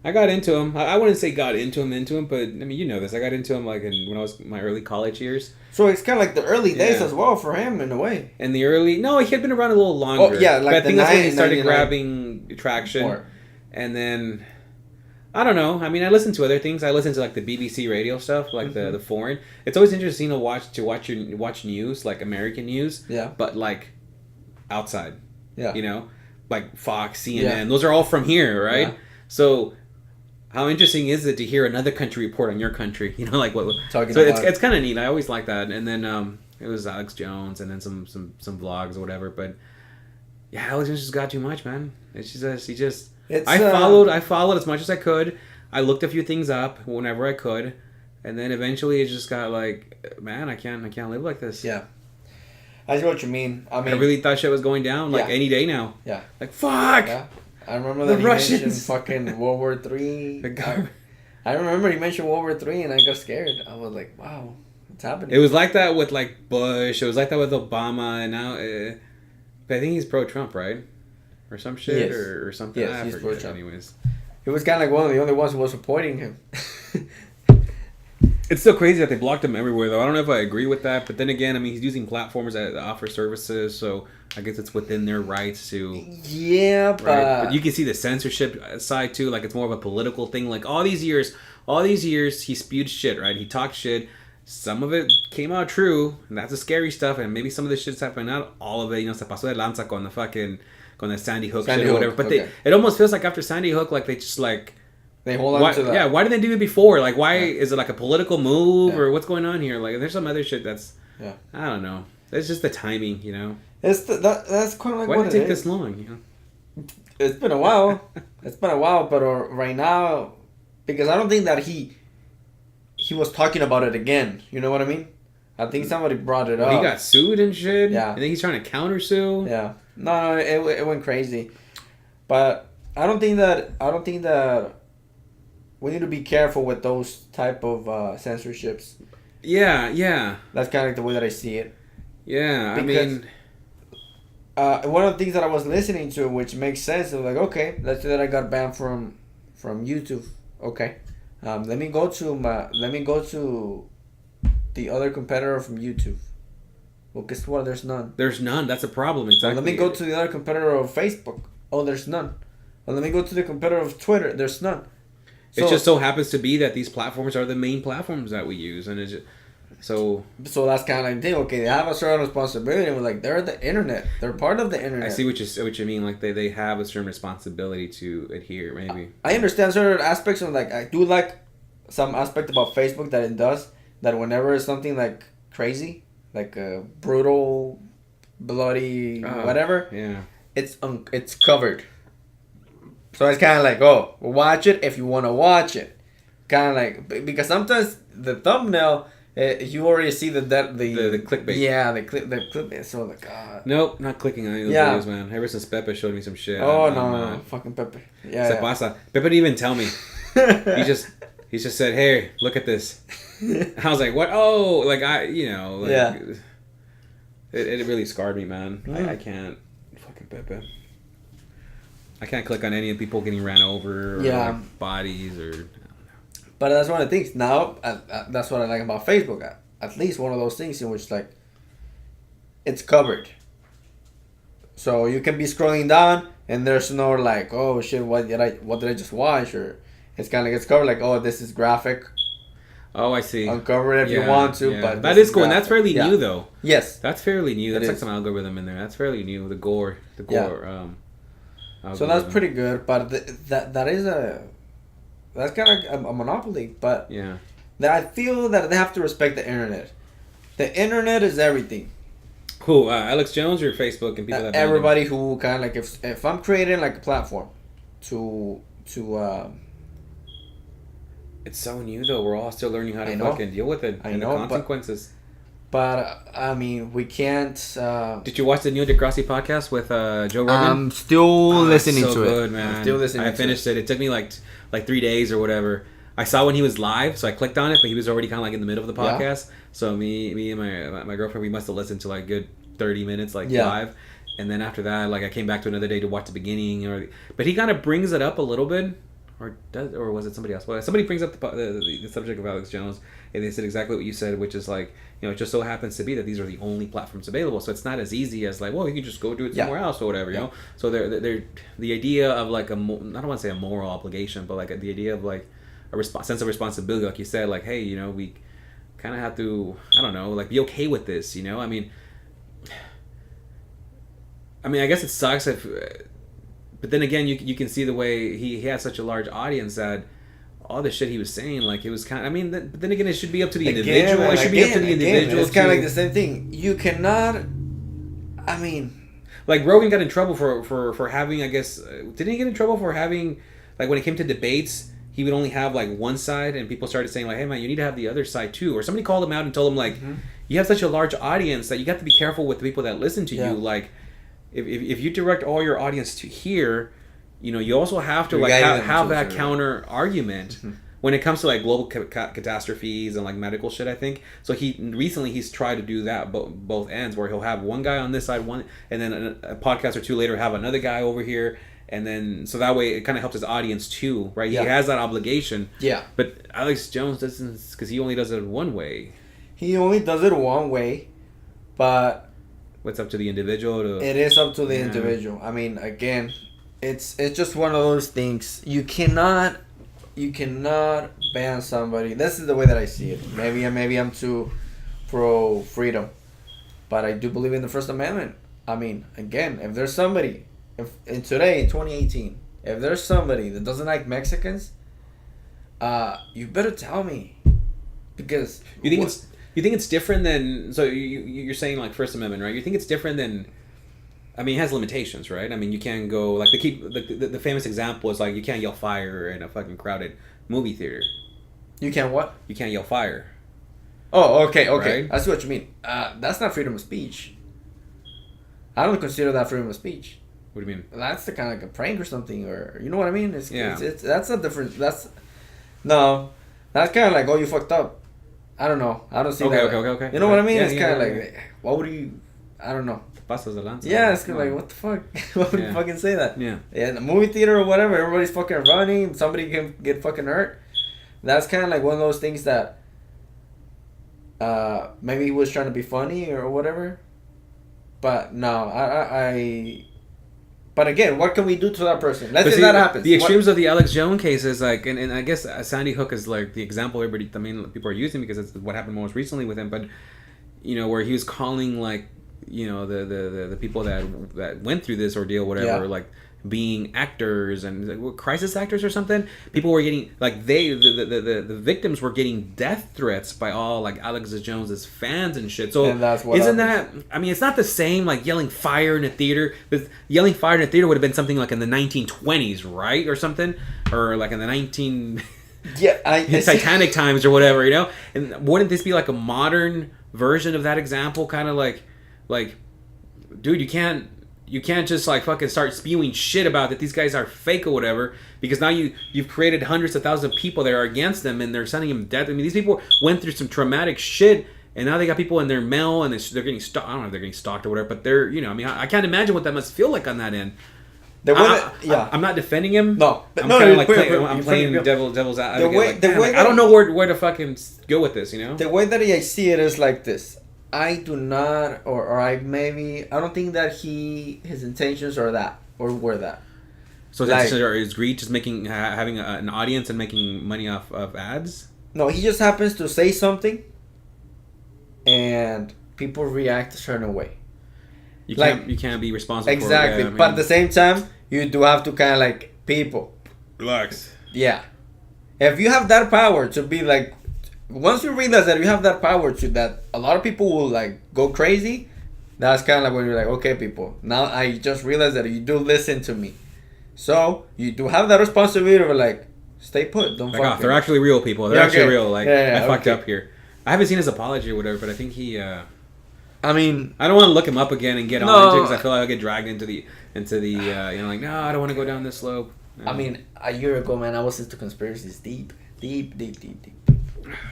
[SPEAKER 2] I got into him. I wouldn't say got into him, but I mean, you know this. I got into him like when I was in my early college years.
[SPEAKER 1] So it's kind of like the early days
[SPEAKER 2] Yeah.
[SPEAKER 1] as well for him in a way.
[SPEAKER 2] And the early, no, he had been around a little longer.
[SPEAKER 1] Oh, yeah, like
[SPEAKER 2] but I
[SPEAKER 1] the
[SPEAKER 2] think that's when he
[SPEAKER 1] 90s,
[SPEAKER 2] started
[SPEAKER 1] 99.
[SPEAKER 2] grabbing traction.
[SPEAKER 1] More.
[SPEAKER 2] And then, I don't know. I mean, I listen to other things. I listen to like the BBC radio stuff, like the foreign. It's always interesting to watch news, like American news.
[SPEAKER 1] Yeah.
[SPEAKER 2] But like outside.
[SPEAKER 1] Yeah.
[SPEAKER 2] You know, like Fox, CNN.
[SPEAKER 1] Yeah.
[SPEAKER 2] Those are all from here, right?
[SPEAKER 1] Yeah.
[SPEAKER 2] So, how interesting is it to hear another country report on your country? You know, like what?
[SPEAKER 1] Talking
[SPEAKER 2] So
[SPEAKER 1] about
[SPEAKER 2] it's kind of neat. I always like that. And then it was Alex Jones, and then some vlogs or whatever. But yeah, Alex Jones just got too much, man. It's just he just.
[SPEAKER 1] It's,
[SPEAKER 2] I followed as much as I could. I looked a few things up whenever I could, and then eventually it just got like, man, I can't live like this.
[SPEAKER 1] Yeah. I see what you mean. I mean,
[SPEAKER 2] I really thought shit was going down like
[SPEAKER 1] Yeah.
[SPEAKER 2] any day now.
[SPEAKER 1] Yeah.
[SPEAKER 2] Like fuck.
[SPEAKER 1] Yeah. I remember
[SPEAKER 2] The
[SPEAKER 1] that he
[SPEAKER 2] Russians.
[SPEAKER 1] mentioned fucking World War III.
[SPEAKER 2] The gov-
[SPEAKER 1] I remember he mentioned World War III, and I got scared. I was like, wow, what's happening?
[SPEAKER 2] It was like that with like Bush. It was like that with Obama, and now. But I think he's pro-Trump, right? or some shit
[SPEAKER 1] Yes.
[SPEAKER 2] or something.
[SPEAKER 1] Yes,
[SPEAKER 2] I
[SPEAKER 1] he's for
[SPEAKER 2] forget.
[SPEAKER 1] Trump.
[SPEAKER 2] Anyways,
[SPEAKER 1] He was kind of like one of the only ones who was supporting him.
[SPEAKER 2] it's still crazy that they blocked him everywhere, though. I don't know if I agree with that, but then again, I mean, he's using platforms that offer services, so I guess it's within their rights to.
[SPEAKER 1] Yeah,
[SPEAKER 2] Right, but you can see the censorship side too. Like it's more of a political thing. Like all these years, he spewed shit. Right, he talked shit. Some of it came out true, and that's the scary stuff. And maybe some of the shit's happening. Not all of it. You know, se pasó de lanza con the Sandy Hook shit or whatever. But it almost feels like after Sandy Hook, like they just like.
[SPEAKER 1] They hold on to that.
[SPEAKER 2] Yeah, why did they do it before? Like, why is it like a political move or what's going on here? Like, there's some other shit that's. Yeah. I don't know. It's just the timing, you know.
[SPEAKER 1] That's kind of like
[SPEAKER 2] why
[SPEAKER 1] what
[SPEAKER 2] did it take this long? You know.
[SPEAKER 1] It's been a while. But right now, because I don't think that he was talking about it again. You know what I mean? I think somebody brought it up.
[SPEAKER 2] He got sued and shit.
[SPEAKER 1] Yeah.
[SPEAKER 2] I think he's trying to countersue.
[SPEAKER 1] Yeah. No, it went crazy. But I don't think that we need to be careful with those type of censorships.
[SPEAKER 2] Yeah.
[SPEAKER 1] That's kind of like the way that I see it.
[SPEAKER 2] Yeah,
[SPEAKER 1] because, one of the things that I was listening to, which makes sense, I was like, okay, let's say that I got banned from YouTube. Okay, let me go to the other competitor from YouTube. Well, guess what? There's none.
[SPEAKER 2] There's none. That's a problem. Exactly.
[SPEAKER 1] Let me go to the other competitor of Facebook. Oh, there's none. Well, let me go to the competitor of Twitter. There's none.
[SPEAKER 2] It just so happens to be that these platforms are the main platforms that we use, and it's just, so
[SPEAKER 1] that's kind of like the thing. Okay, they have a certain responsibility. And we're like, they're the internet. They're part of the internet.
[SPEAKER 2] I see what you mean. Like they have a certain responsibility to adhere. Maybe
[SPEAKER 1] I understand certain aspects of like I do like some aspect about Facebook that it does that whenever it's something like crazy, like brutal, bloody, whatever.
[SPEAKER 2] Yeah,
[SPEAKER 1] it's covered. So it's kind of like, oh, watch it if you want to watch it. Kind of like, because sometimes the thumbnail, you already see the
[SPEAKER 2] clickbait.
[SPEAKER 1] Yeah, the clickbait. So like,
[SPEAKER 2] nope, not clicking on any of those videos, man. Ever since Pepe showed me some shit.
[SPEAKER 1] Oh no, fucking Pepe. Yeah.
[SPEAKER 2] Se pasa. Pepe didn't even tell me. he just said, hey, look at this. I was like, what? Oh, like yeah. It really scarred me, man. I can't. Fucking Pepe. I can't click on any of people getting ran over or like bodies or.
[SPEAKER 1] But that's one of the things. Now, that's what I like about Facebook. At least one of those things in which like it's covered. So you can be scrolling down and there's no like, oh shit, what did I just watch? Or it's kind of like it's covered like, oh, this is graphic.
[SPEAKER 2] Oh, I see.
[SPEAKER 1] Uncover it if you want to, but
[SPEAKER 2] that is cool, and that's fairly new though.
[SPEAKER 1] Yes,
[SPEAKER 2] that's fairly new. That's like some algorithm in there. That's fairly new. The gore.
[SPEAKER 1] So that's pretty good, but that's kind of a monopoly. But I feel that they have to respect the internet. The internet is everything.
[SPEAKER 2] Who? Alex Jones or Facebook and people that
[SPEAKER 1] everybody who kind of like if I'm creating like a platform to
[SPEAKER 2] it's so new though. We're all still learning how to fucking deal with it and the consequences.
[SPEAKER 1] But I mean, we can't.
[SPEAKER 2] Did you watch the Neil deGrasse podcast with Joe Rogan?
[SPEAKER 1] I'm still listening to it.
[SPEAKER 2] Good, man.
[SPEAKER 1] I'm still listening.
[SPEAKER 2] I finished it. It took me like 3 days or whatever. I saw when he was live, so I clicked on it, but he was already kind of like in the middle of the podcast. Yeah. So me and my girlfriend, we must have listened to like good 30 minutes live, and then after that, like I came back to another day to watch the beginning. But he kind of brings it up a little bit, or was it somebody else? Well, somebody brings up the subject of Alex Jones, and they said exactly what you said, which is like, it just so happens to be that these are the only platforms available. So it's not as easy as like, well, you can just go do it somewhere else or whatever, you know. So they're the idea of like I don't want to say a moral obligation, but like the idea of like a sense of responsibility, like you said, like, hey, we kind of have to, I don't know, like be okay with this, I mean, I guess it sucks if, but then again, you can see the way he had such a large audience that all the shit he was saying, like it was kind of, but then again, it should be up to the individual. It should be up to the individual.
[SPEAKER 1] It's kind of like the same thing. You cannot,
[SPEAKER 2] like Rogan got in trouble for having, I guess, didn't he get in trouble for having, like when it came to debates, he would only have like one side, and people started saying like, hey man, you need to have the other side too. Or somebody called him out and told him like, you have such a large audience that you got to be careful with the people that listen to you. Like, if you direct all your audience to here, you also have to like have that counter argument. when it comes to like global catastrophes and like medical shit, I think. So he's tried to do that both ends, where he'll have one guy on this side, and then a podcast or two later have another guy over here, and then so that way it kind of helps his audience too, right? Yeah. He has that obligation.
[SPEAKER 1] Yeah.
[SPEAKER 2] But Alex Jones doesn't, because he only does it one way.
[SPEAKER 1] He only does it one way, but
[SPEAKER 2] it's up to the individual.
[SPEAKER 1] It is up to the individual. I mean, again, it's just one of those things. You cannot ban somebody. This is the way that I see it. Maybe I'm too pro freedom, but I do believe in the First Amendment. I mean, again, if there's somebody, in 2018, if there's somebody that doesn't like Mexicans, you better tell me, because
[SPEAKER 2] you think it's different than, so you're saying like First Amendment, right? You think it's different than, I mean, it has limitations, right? I mean, you can't go, like, the famous example is, like, you can't yell fire in a fucking crowded movie theater.
[SPEAKER 1] You can't what?
[SPEAKER 2] You can't yell fire.
[SPEAKER 1] Oh, okay.
[SPEAKER 2] Right?
[SPEAKER 1] I see what you mean. That's not freedom of speech. I don't consider that freedom of speech.
[SPEAKER 2] What do you mean?
[SPEAKER 1] That's the kind of like a prank or something, or, you know what I mean? It's that's a different, that's kind of like, oh, you fucked up. I don't know. I don't see that.
[SPEAKER 2] Okay.
[SPEAKER 1] You know what I mean? It's kind of like, what would you, I don't know.
[SPEAKER 2] Pasas de lanza.
[SPEAKER 1] Yeah, it's kind of like, what the fuck? Why would you fucking say that?
[SPEAKER 2] Yeah.
[SPEAKER 1] In the movie theater or whatever, everybody's fucking running. Somebody can get fucking hurt. That's kind of like one of those things that maybe he was trying to be funny or whatever. But no, But again, what can we do to that person? Let's say that happens.
[SPEAKER 2] The extremes of the Alex Jones case is like, and I guess Sandy Hook is like the example everybody, I mean, people are using because it's what happened most recently with him. But, you know, where he was calling, like, you know, the people that went through this ordeal, whatever, like being actors and like, crisis actors or something. People were getting, like, the victims were getting death threats by all, like, Alex Jones's fans and shit. So isn't that, I mean, it's not the same like yelling fire in a theater. But yelling fire in a theater would have been something like in the 1920s, right, or something, or like in the Titanic times or whatever, you know. And wouldn't this be like a modern version of that example? Kind of like, dude, you can't just like fucking start spewing shit about that these guys are fake or whatever, because now you've created hundreds of thousands of people that are against them and they're sending them death. I mean, these people went through some traumatic shit, and now they got people in their mail and they're getting stalked. I don't know if they're getting stalked or whatever, but they're, you know, I mean, I can't imagine what that must feel like on that end. I'm not defending him.
[SPEAKER 1] No,
[SPEAKER 2] I'm kind of like playing devil's advocate. I don't know where to fucking go with this, you know.
[SPEAKER 1] The way that I see it is like this. I do not, or I don't think that his intentions are that, or were that.
[SPEAKER 2] So his intentions are his greed, just having an audience and making money off of ads?
[SPEAKER 1] No, he just happens to say something, and people react a certain way.
[SPEAKER 2] You can't be responsible for it.
[SPEAKER 1] Exactly, but at the same time, you do have to kind of like, people.
[SPEAKER 2] Relax.
[SPEAKER 1] Yeah. If you have that power to be like, once you realize that you have that power to that, a lot of people will like go crazy. That's kind of like when you're like, okay, people, now I just realized that you do listen to me, so you do have that responsibility of like, stay put, don't fuck.
[SPEAKER 2] They're actually real people. They're actually real. Like, I fucked up here. I haven't seen his apology or whatever, but I think he.
[SPEAKER 1] I mean,
[SPEAKER 2] I don't want to look him up again and get on into it, because I feel like I'll get dragged into the you know, like, no, I don't want to go down this slope.
[SPEAKER 1] I mean, a year ago, man, I was into conspiracies deep.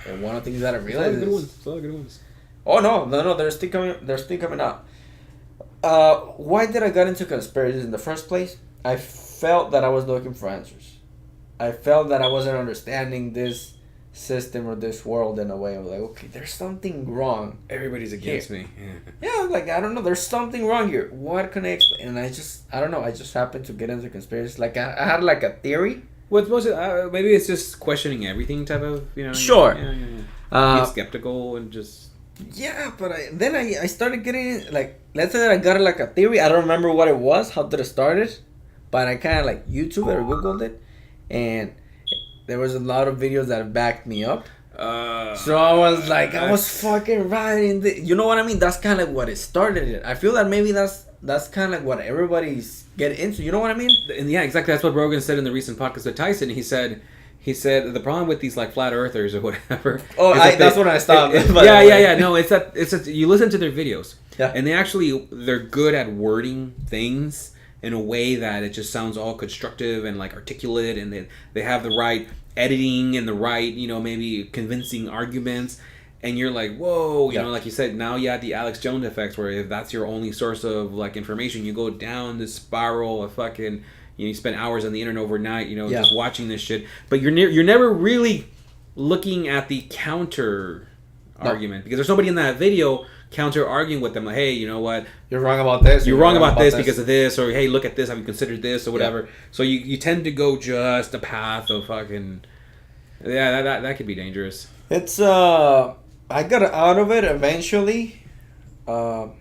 [SPEAKER 1] And one of the things that I realized
[SPEAKER 2] is a lot of good ones.
[SPEAKER 1] Oh no, they're still coming out. Why did I get into conspiracies in the first place? I felt that I was looking for answers. I felt that I wasn't understanding this system or this world in a way. I was like, okay, there's something wrong.
[SPEAKER 2] Everybody's against me.
[SPEAKER 1] Yeah, like, I don't know, there's something wrong here. What can I explain? And I don't know, I just happened to get into conspiracies. Like, I had like a theory.
[SPEAKER 2] Well, maybe it's just questioning everything type of, you know.
[SPEAKER 1] Sure.
[SPEAKER 2] Yeah. Be skeptical and just.
[SPEAKER 1] Yeah, but then I started getting, like, let's say that I got like a theory. I don't remember what it was, how did it started, but I kind of like YouTube it or Googled it, and there was a lot of videos that backed me up. So I was like, I was fucking right. You know what I mean? That's kind of like what it started it. I feel that maybe that's kind of like what everybody's getting into. You know what I mean?
[SPEAKER 2] And yeah, exactly. That's what Rogan said in the recent podcast with Tyson. He said the problem with these like flat earthers or whatever.
[SPEAKER 1] Oh, that's when I stopped.
[SPEAKER 2] Yeah. No, it's that you listen to their videos.
[SPEAKER 1] Yeah.
[SPEAKER 2] And they're good at wording things in a way that it just sounds all constructive and like articulate, and they have the right editing and the right, you know, maybe convincing arguments, and you're like, whoa, you know, like you said, now you have the Alex Jones effects, where if that's your only source of like information, you go down this spiral of fucking, you spend hours on the internet overnight, you know, just watching this shit, but you're never really looking at the counter argument, because there's nobody in that video counter arguing with them, like, hey, you know what,
[SPEAKER 1] you're wrong about this,
[SPEAKER 2] you're wrong about this because of this, or hey, look at this, have you considered this, or whatever. So you tend to go just a path of fucking, that could be dangerous.
[SPEAKER 1] It's I got out of it eventually, but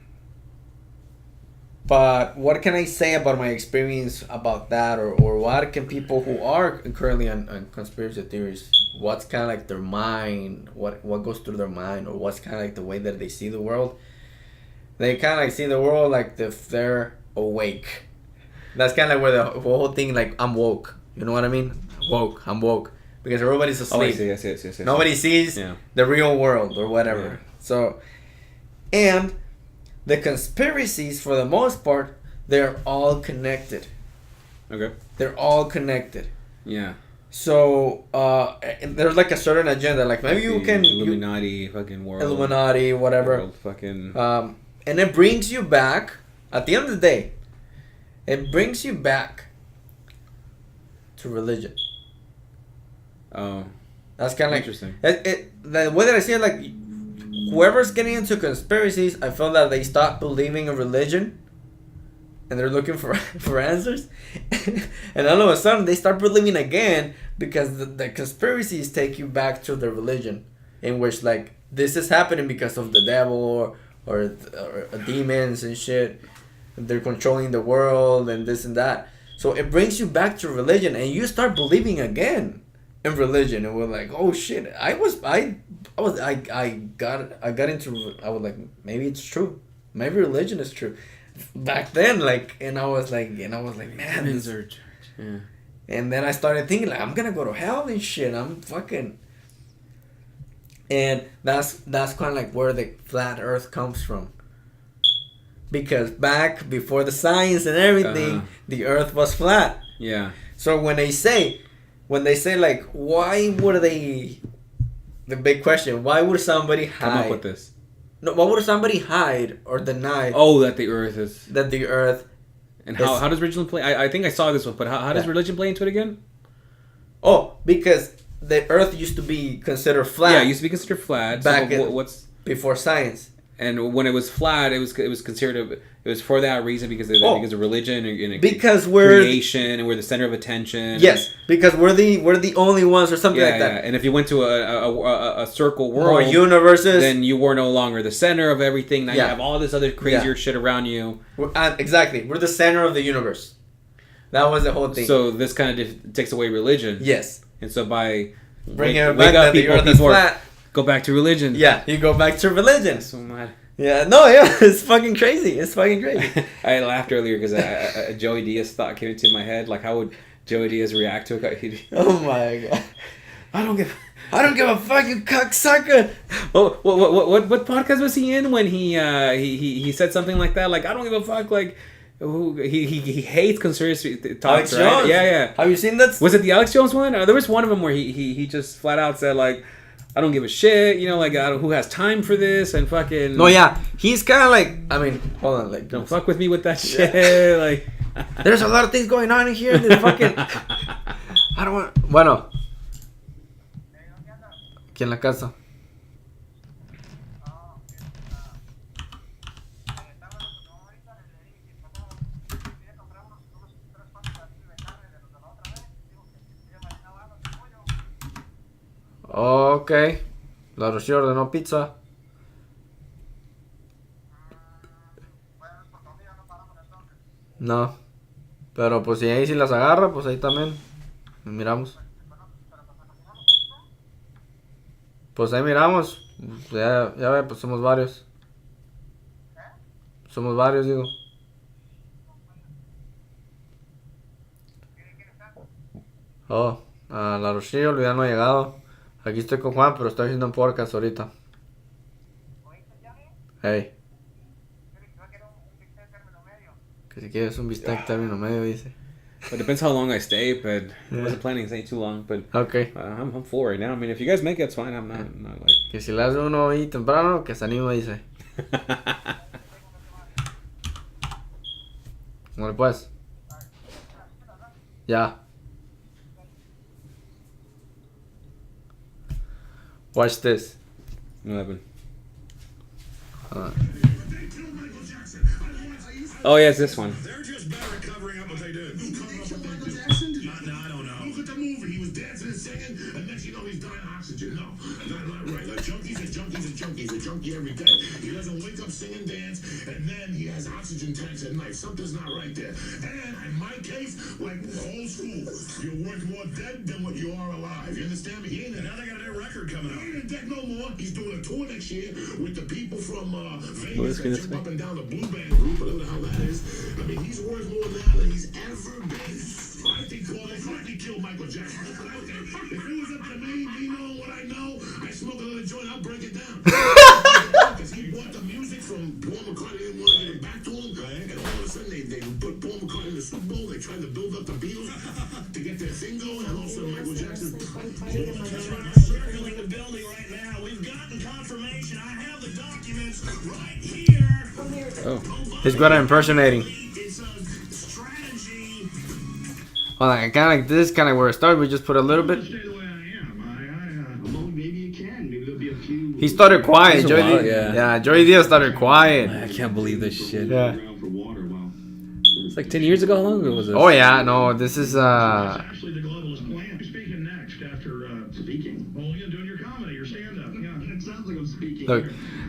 [SPEAKER 1] what can I say about my experience about that, or what can people who are currently on conspiracy theories, what's kind of like their mind, what goes through their mind, or what's kind of like the way that they see the world? They kind of like see the world like if they're awake. That's kind of like where the whole thing, like, I'm woke. You know what I mean? I'm woke. Because everybody's asleep.
[SPEAKER 2] Oh, yes.
[SPEAKER 1] Nobody sees the real world or whatever. Yeah. So, and the conspiracies, for the most part, they're all connected.
[SPEAKER 2] Okay.
[SPEAKER 1] They're all connected.
[SPEAKER 2] Yeah.
[SPEAKER 1] So, there's like a certain agenda. Like, maybe you can...
[SPEAKER 2] Illuminati, fucking world.
[SPEAKER 1] Illuminati, whatever.
[SPEAKER 2] World, fucking...
[SPEAKER 1] and it brings you back, at the end of the day, it brings you back to religion.
[SPEAKER 2] Oh.
[SPEAKER 1] That's kind of like...
[SPEAKER 2] Interesting.
[SPEAKER 1] The way that I see it, like, whoever's getting into conspiracies, I feel that they stop believing in religion, and they're looking for answers, and all of a sudden they start believing again, because the conspiracies take you back to the religion, in which, like, this is happening because of the devil or demons and shit. They're controlling the world and this and that. So it brings you back to religion, and you start believing again in religion, and we're like, oh shit, I got into, I was like, maybe it's true, maybe religion is true back then, like, and I was like, man, this are church. Yeah. And then I started thinking, like, I'm gonna go to hell and shit, I'm fucking, and that's kind of like where the flat earth comes from, because back before the science and everything, the earth was flat.
[SPEAKER 2] Yeah. So
[SPEAKER 1] when they say like, why would they, the big question, why would somebody hide?
[SPEAKER 2] Come up with this.
[SPEAKER 1] No, why would somebody hide or deny?
[SPEAKER 2] Oh, that the earth is.
[SPEAKER 1] That the earth.
[SPEAKER 2] And how does religion play? I think I saw this one, but how does religion play into it again?
[SPEAKER 1] Oh, because the earth used to be considered flat.
[SPEAKER 2] Yeah, it used to be considered flat.
[SPEAKER 1] Back
[SPEAKER 2] so what's
[SPEAKER 1] before science.
[SPEAKER 2] And when it was flat, it was considered, it was for that reason, because of religion and
[SPEAKER 1] because we're
[SPEAKER 2] creation, and we're the center of attention.
[SPEAKER 1] Yes, because we're the only ones, or something like that.
[SPEAKER 2] Yeah. And if you went to a circle world,
[SPEAKER 1] or universes,
[SPEAKER 2] then you were no longer the center of everything. Now you have all this other crazier shit around you.
[SPEAKER 1] Exactly, we're the center of the universe. That was the whole thing.
[SPEAKER 2] So this kind of takes away religion.
[SPEAKER 1] Yes.
[SPEAKER 2] And so by
[SPEAKER 1] bringing it back that the earth is flat.
[SPEAKER 2] Go back to religion.
[SPEAKER 1] Yeah, you go back to religion.
[SPEAKER 2] That's so mad.
[SPEAKER 1] Yeah, no, it's fucking crazy. It's fucking crazy.
[SPEAKER 2] I laughed earlier because Joey Diaz thought came into my head. Like, how would Joey Diaz react to it?
[SPEAKER 1] Oh my god! I don't give a fuck, you cocksucker.
[SPEAKER 2] Oh, what podcast was he in when he said something like that? Like, I don't give a fuck. Like, he hates conspiracy talks.
[SPEAKER 1] Alex
[SPEAKER 2] right?
[SPEAKER 1] Jones.
[SPEAKER 2] Yeah.
[SPEAKER 1] Have you seen that?
[SPEAKER 2] Was it the Alex Jones one? There was one of them where he just flat out said, like, I don't give a shit, you know, like, who has time for this, and fucking...
[SPEAKER 1] No, yeah, he's kind of like, I mean, hold on, like...
[SPEAKER 2] Don't fuck with me with that shit, like...
[SPEAKER 1] There's a lot of things going on in here, this fucking... I don't want... Bueno. Aquí en la casa. Ok. La Rocío ordenó pizza. No. Pero pues si ahí sí las agarra, pues ahí también. Miramos. Pues ahí miramos. Ya ve, pues somos varios. Somos varios, digo. Oh, a la Rocío ya no ha llegado. Aquí estoy con Juan, pero estoy haciendo un podcast ahorita. Hey. Si quieres un bistec término medio, dice.
[SPEAKER 2] It depends how long I stay, but I
[SPEAKER 1] Yeah.
[SPEAKER 2] wasn't planning to stay too long. But
[SPEAKER 1] Ok.
[SPEAKER 2] I'm full right now. I mean, if you guys make it, it's fine. I'm not like.
[SPEAKER 1] Que si le hace uno ahí temprano, que se anima, dice. Bueno, pues. Ya. Watch this.
[SPEAKER 2] 11.
[SPEAKER 1] Uh,
[SPEAKER 2] Oh yeah, it's this one.
[SPEAKER 3] They're just better at covering up what they do. Who covered up what they do? Jackson? No, I don't know. Look at the movie. He was dancing and singing, and next you know he's dying of oxygen. No, not right. Like junkies and junkies and junkies. A junkie every day. He doesn't wake up, sing and dance, and then he has oxygen tanks at night. Something's not right there. And in my case, like old school, you're worth more dead than what you are alive. You understand me? He ain't now they got a new record coming out. He ain't dead no more. He's doing a tour next year with the people from Vegas that jump up and down the Blue Band group, whatever the hell that is. I mean, he's worth more now than he's ever been. I think Paul McCartney killed Michael Jackson. If it was up to me knowing what I know, I smoke another joint, I'll break it down. Because he bought the music from Paul McCartney, didn't want to get it back to him, and all of a sudden they put Paul McCartney in the Super Bowl, they tried to build up the Beatles to get their thing going, and all of a sudden Michael Jackson. Circling the building right now. We've gotten confirmation. I have the documents right here.
[SPEAKER 2] Oh.
[SPEAKER 1] he's good at impersonating.
[SPEAKER 3] It's a strategy.
[SPEAKER 1] Well, like, kind of like this, kind of where it started. We just put a little bit.
[SPEAKER 3] Stay the way I am. Well, maybe you can. Maybe there'll be a few.
[SPEAKER 1] He started quiet.
[SPEAKER 2] It's a
[SPEAKER 1] Joey
[SPEAKER 2] while,
[SPEAKER 1] Diaz.
[SPEAKER 2] yeah.
[SPEAKER 1] Yeah, Joey Diaz started quiet.
[SPEAKER 2] I can't believe this shit.
[SPEAKER 1] Yeah.
[SPEAKER 3] For water. Well,
[SPEAKER 2] It's like 10 years ago. How long ago was this?
[SPEAKER 1] Oh yeah, no, this is
[SPEAKER 3] actually the globalist plan. You're speaking next after speaking. Well, you're doing your comedy, your stand-up. Yeah, it sounds like I'm speaking.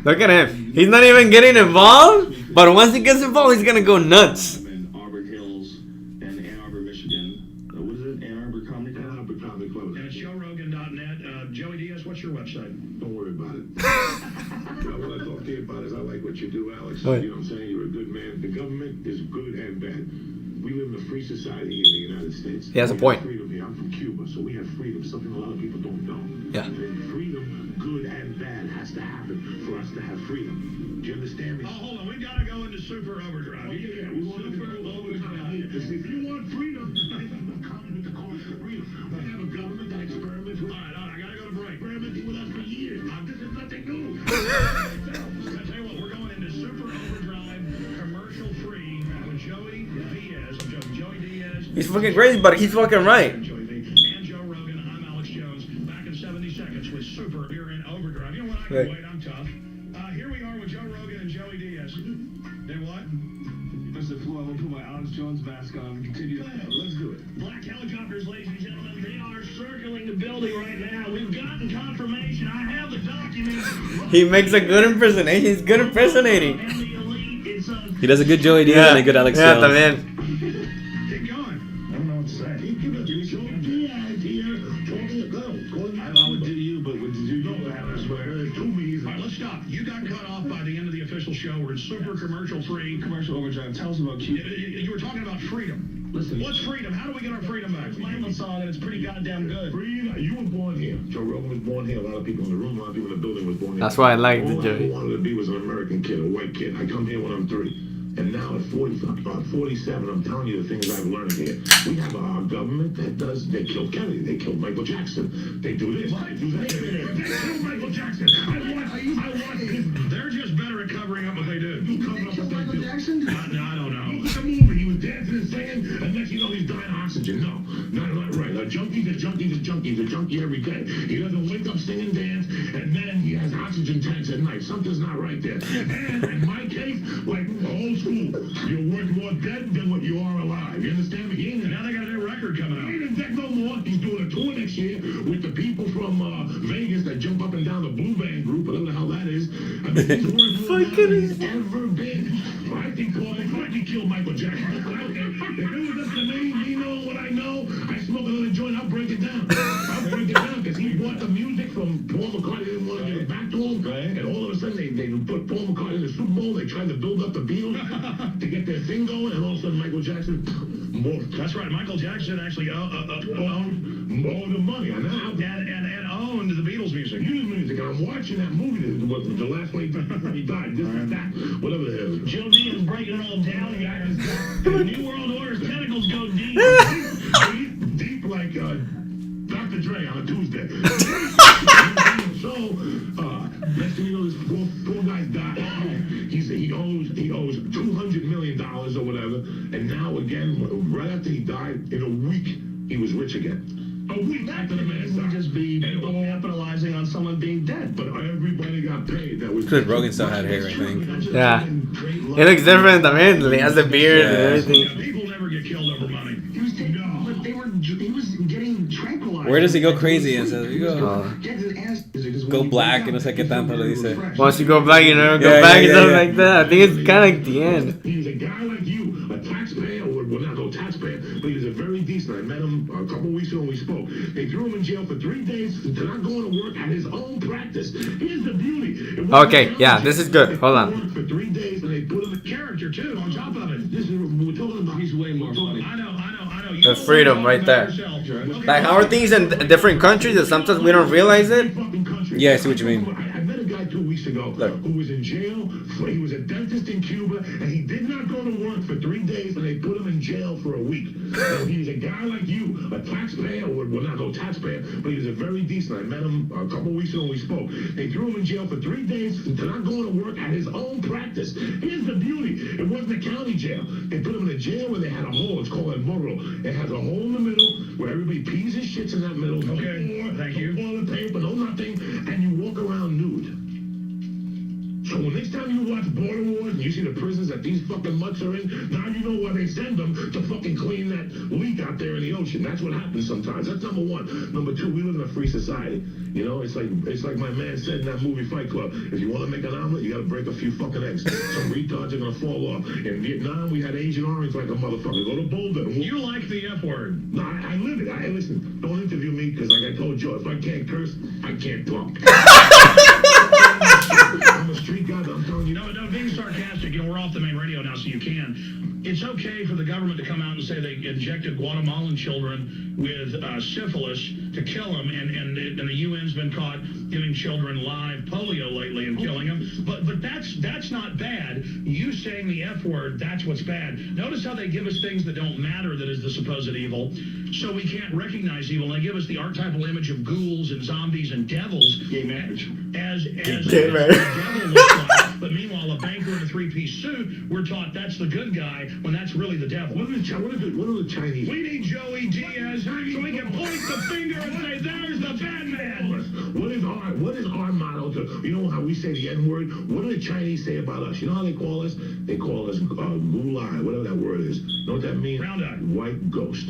[SPEAKER 1] look at him. He's not even getting involved, but once he gets involved, he's gonna go nuts.
[SPEAKER 3] I'm in Auburn Hills and Ann Arbor, Michigan. What is it? Ann Arbor Comedy Club? Ann Arbor Comedy Club. And it's showrogan.net. Joey Diaz, what's your website? Don't worry about it. What I talk to you about is I like what you do, Alex.
[SPEAKER 1] Right.
[SPEAKER 3] You know what I'm saying? You're a good man. The government is good and bad. We live in a free society here in the United States.
[SPEAKER 1] He has a
[SPEAKER 3] We
[SPEAKER 1] point.
[SPEAKER 3] have freedom here. I'm from Cuba, so we have freedom, something a lot of people don't know.
[SPEAKER 1] Yeah.
[SPEAKER 3] And freedom, good and bad, has to happen for us to have freedom. Do you understand me? Oh, hold on. We gotta go into super overdrive. Yeah, we want super overdrive. If you want freedom, come with the cost of freedom. We have a government that experiments with. All right, I gotta go to break. Experimenting with us for years. This is nothing new. I tell you what, we're going into super overdrive, commercial free with Joey Diaz. Joey Diaz.
[SPEAKER 1] He's fucking crazy, but he's fucking right.
[SPEAKER 3] And Joe Rogan. I'm Alex Jones. Back in 70 seconds with Super here in Overdrive. You know what? I can
[SPEAKER 1] Right.
[SPEAKER 3] wait. I'm tough. Here we are with Joe Rogan and Joey Diaz. They what? Mr. Flo, I'm going to put my Alex Jones mask on and continue. Let's do it. Black helicopters, ladies and gentlemen. They are circling the building right now. We've gotten confirmation. I have the documents.
[SPEAKER 1] He makes a good impersonation. He's good impersonating.
[SPEAKER 3] And the elite. It's
[SPEAKER 2] He does a good Joey Diaz and a good Alex
[SPEAKER 1] yeah,
[SPEAKER 2] Jones.
[SPEAKER 1] también.
[SPEAKER 3] Keep going. I don't know what to say. Give Joe Diaz here talking about. I would do you, but did you know that? I swear. Two me's. All right, let's stop. You got cut off by the end of the official show. We're super commercial free. Commercial overdrive. Tell us about Cuba. You were talking about freedom. Listen. What's freedom? How do we get our freedom back? Michael saw it, and it's pretty goddamn good. Freedom? You were born here. Joe Rogan was born here. A lot of people in the room, a lot of people in the building was born here.
[SPEAKER 1] That's why I like the
[SPEAKER 3] All
[SPEAKER 1] Joey.
[SPEAKER 3] I wanted to be was an American kid, a white kid. I come here when I'm 30. And now at 47, I'm telling you the things I've learned here. We have our government that does, they killed Kennedy, they killed Michael Jackson, they do this, they do that. They killed Michael Jackson. I want this. They're just better at covering up what they do. You cover up what they do. Jackson? No, I don't know. Look at the movie. He was dancing and singing, and next you know he's dying of oxygen. No, not right. A junkie is a junkie every day. He doesn't wake up, sing and dance, and then he has oxygen tanks at night. Something's not right there. And in my case, like old school, you're worth more dead than what you are alive. You understand me? He ain't, now they got a new record coming out. He ain't dead no more. He's doing a tour next year with the people from Vegas that jump up and down the Blue Band group, whatever the hell that is. I mean, he's worth more now than he's ever been. I think Paul McCartney killed Michael Jackson. If it was up to me knowing what I know, I smoke another joint, I'll break it down. I'll break it down because he bought the music from Paul McCartney, didn't want to give it back to him, and all of a sudden they put Paul McCartney in the Super Bowl, they tried to build up the Beatles to get their thing going, and all of a sudden Michael Jackson more.
[SPEAKER 4] That's right. Michael Jackson actually owned
[SPEAKER 3] More the money. I know.
[SPEAKER 4] and owned the Beatles music.
[SPEAKER 3] Music, music. And I'm watching that movie. The last one he died. This is that. Whatever the hell.
[SPEAKER 4] Joe D is breaking it all down here. The New World Order's tentacles go deep.
[SPEAKER 3] Deep like Dr. Dre on a Tuesday. So, next thing you know, this poor guy's died. He owes $200 million or whatever. And now again, right after he died, in a week, he was rich again. A week after the man
[SPEAKER 4] Would
[SPEAKER 3] died.
[SPEAKER 4] just be capitalizing on someone being dead.
[SPEAKER 3] But everybody got paid. That was
[SPEAKER 2] Chris Rogan still had hair, I think.
[SPEAKER 1] Yeah. It looks different también. He has the beard and everything.
[SPEAKER 4] People never get killed over money.
[SPEAKER 5] He was getting tranquilized.
[SPEAKER 2] Where does he go crazy and says, you
[SPEAKER 1] Oh.
[SPEAKER 2] go black and no sé qué tanto le dice.
[SPEAKER 1] Once you go black, you never go
[SPEAKER 2] Yeah,
[SPEAKER 1] back
[SPEAKER 2] yeah,
[SPEAKER 1] and stuff
[SPEAKER 2] yeah.
[SPEAKER 1] like that. I think it's kind of like the end.
[SPEAKER 3] He's a guy like you, a taxpayer, or well, not no taxpayer, but he was a very decent. I met him a couple weeks ago when we spoke. They threw him in jail for 3 days for not going to work at his own practice. Here's the beauty. It wasn't
[SPEAKER 1] Okay,
[SPEAKER 3] a
[SPEAKER 1] yeah,
[SPEAKER 3] county
[SPEAKER 1] this is
[SPEAKER 3] jail.
[SPEAKER 1] good. Hold on.
[SPEAKER 3] He worked for 3 days, and they put him in
[SPEAKER 4] Character, too, on top of it.
[SPEAKER 3] This is we're talking about. He's way more funny.
[SPEAKER 4] I know.
[SPEAKER 1] The freedom right there. Like, how are things in different countries that sometimes we don't realize it?
[SPEAKER 2] Yeah, I see what you mean.
[SPEAKER 3] I met a guy 2 weeks ago who was in jail. He was a dentist in Cuba, and he did not go to work for 3 days, and they put him in jail for a week. So he was a guy like you, a taxpayer, or well, not no taxpayer, but he was a very decent. I met him a couple weeks ago when we spoke. They threw him in jail for 3 days for not going to work at his own practice. Here's the beauty. It wasn't a county jail. They put him in a jail where they had a hole. It's called a morro. It has a hole in the middle where everybody pees and shits in that middle.
[SPEAKER 4] Okay,
[SPEAKER 3] No
[SPEAKER 4] thank you.
[SPEAKER 3] toilet paper, no nothing, and you walk around nude. So next time you watch Border Wars and you see the prisons that these fucking mutts are in, now you know why they send them to fucking clean that leak out there in the ocean. That's what happens sometimes. That's number one. Number two, we live in a free society. You know, it's like my man said in that movie Fight Club. If you want to make an omelet, you got to break a few fucking eggs. Some retards are gonna fall off. In Vietnam, we had Agent Orange like a motherfucker. Go to Boulder.
[SPEAKER 4] You like the F word.
[SPEAKER 3] No, I live it. Listen, don't interview me because, like I told Joe, if I can't curse, I can't talk. I'm a street guy, but I'm telling you.
[SPEAKER 4] No, being sarcastic, we're off the main radio now, so you can. It's okay for the government to come out and say they injected Guatemalan children with syphilis to kill them, and the UN's been caught giving children live polio lately and killing them. But that's not bad. You saying the F word, that's what's bad. Notice how they give us things that don't matter that is the supposed evil, so we can't recognize evil. They give us the archetypal image of ghouls and zombies and devils.
[SPEAKER 3] Gay marriage.
[SPEAKER 4] As
[SPEAKER 1] Gay
[SPEAKER 4] the
[SPEAKER 1] marriage.
[SPEAKER 4] devil looks like. But meanwhile, a banker in a three-piece suit, we're taught that's the good guy when that's really the devil.
[SPEAKER 3] What are the Chinese?
[SPEAKER 4] We need Joey Diaz so he can point the finger and say, there's the bad man.
[SPEAKER 3] What is our motto to, you know how we say the N-word? What do the Chinese say about us? You know how they call us? They call us gulai, whatever that word is. You know what that means?
[SPEAKER 4] Round eye.
[SPEAKER 3] White ghost.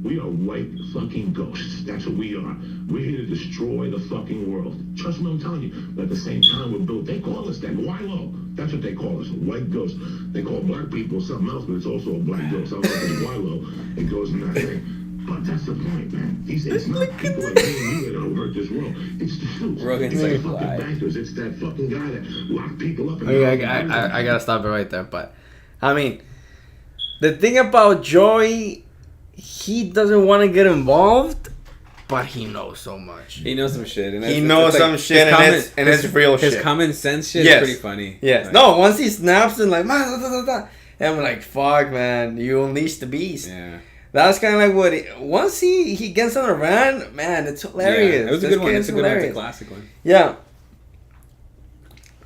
[SPEAKER 3] We are white fucking ghosts. That's what we are. We're here to destroy the fucking world. Trust me, I'm telling you. But at the same time, we're built. They call us that. Guaylo. That's what they call us. White ghosts. They call black people something else, but it's also a black ghost. I don't know if it's Guaylo. It goes in that thing. But that's the point, man. It's not people like me and you that don't hurt this world. It's the suits.
[SPEAKER 2] Rogan's
[SPEAKER 3] It's the
[SPEAKER 2] like,
[SPEAKER 3] fucking
[SPEAKER 2] why?
[SPEAKER 3] bankers. It's that fucking guy that locked people up.
[SPEAKER 1] I gotta stop it right there. But I mean, the thing about Joey, he doesn't want to get involved, but he knows so much.
[SPEAKER 2] He knows some shit. And
[SPEAKER 1] He knows some shit, and it's real
[SPEAKER 2] his
[SPEAKER 1] shit.
[SPEAKER 2] common sense shit
[SPEAKER 1] Yes.
[SPEAKER 2] is pretty funny.
[SPEAKER 1] Yes.
[SPEAKER 2] Like,
[SPEAKER 1] No, once he snaps and like, "Man, da, da, da, da," and I'm like, fuck, man, you unleash the beast.
[SPEAKER 2] Yeah.
[SPEAKER 1] That's kind of like what once he gets on a rant, man, it's hilarious.
[SPEAKER 2] Yeah, it was a
[SPEAKER 1] This
[SPEAKER 2] good one.
[SPEAKER 1] kid
[SPEAKER 2] It's
[SPEAKER 1] is
[SPEAKER 2] a good one. It's a
[SPEAKER 1] hilarious.
[SPEAKER 2] classic one.
[SPEAKER 1] Yeah.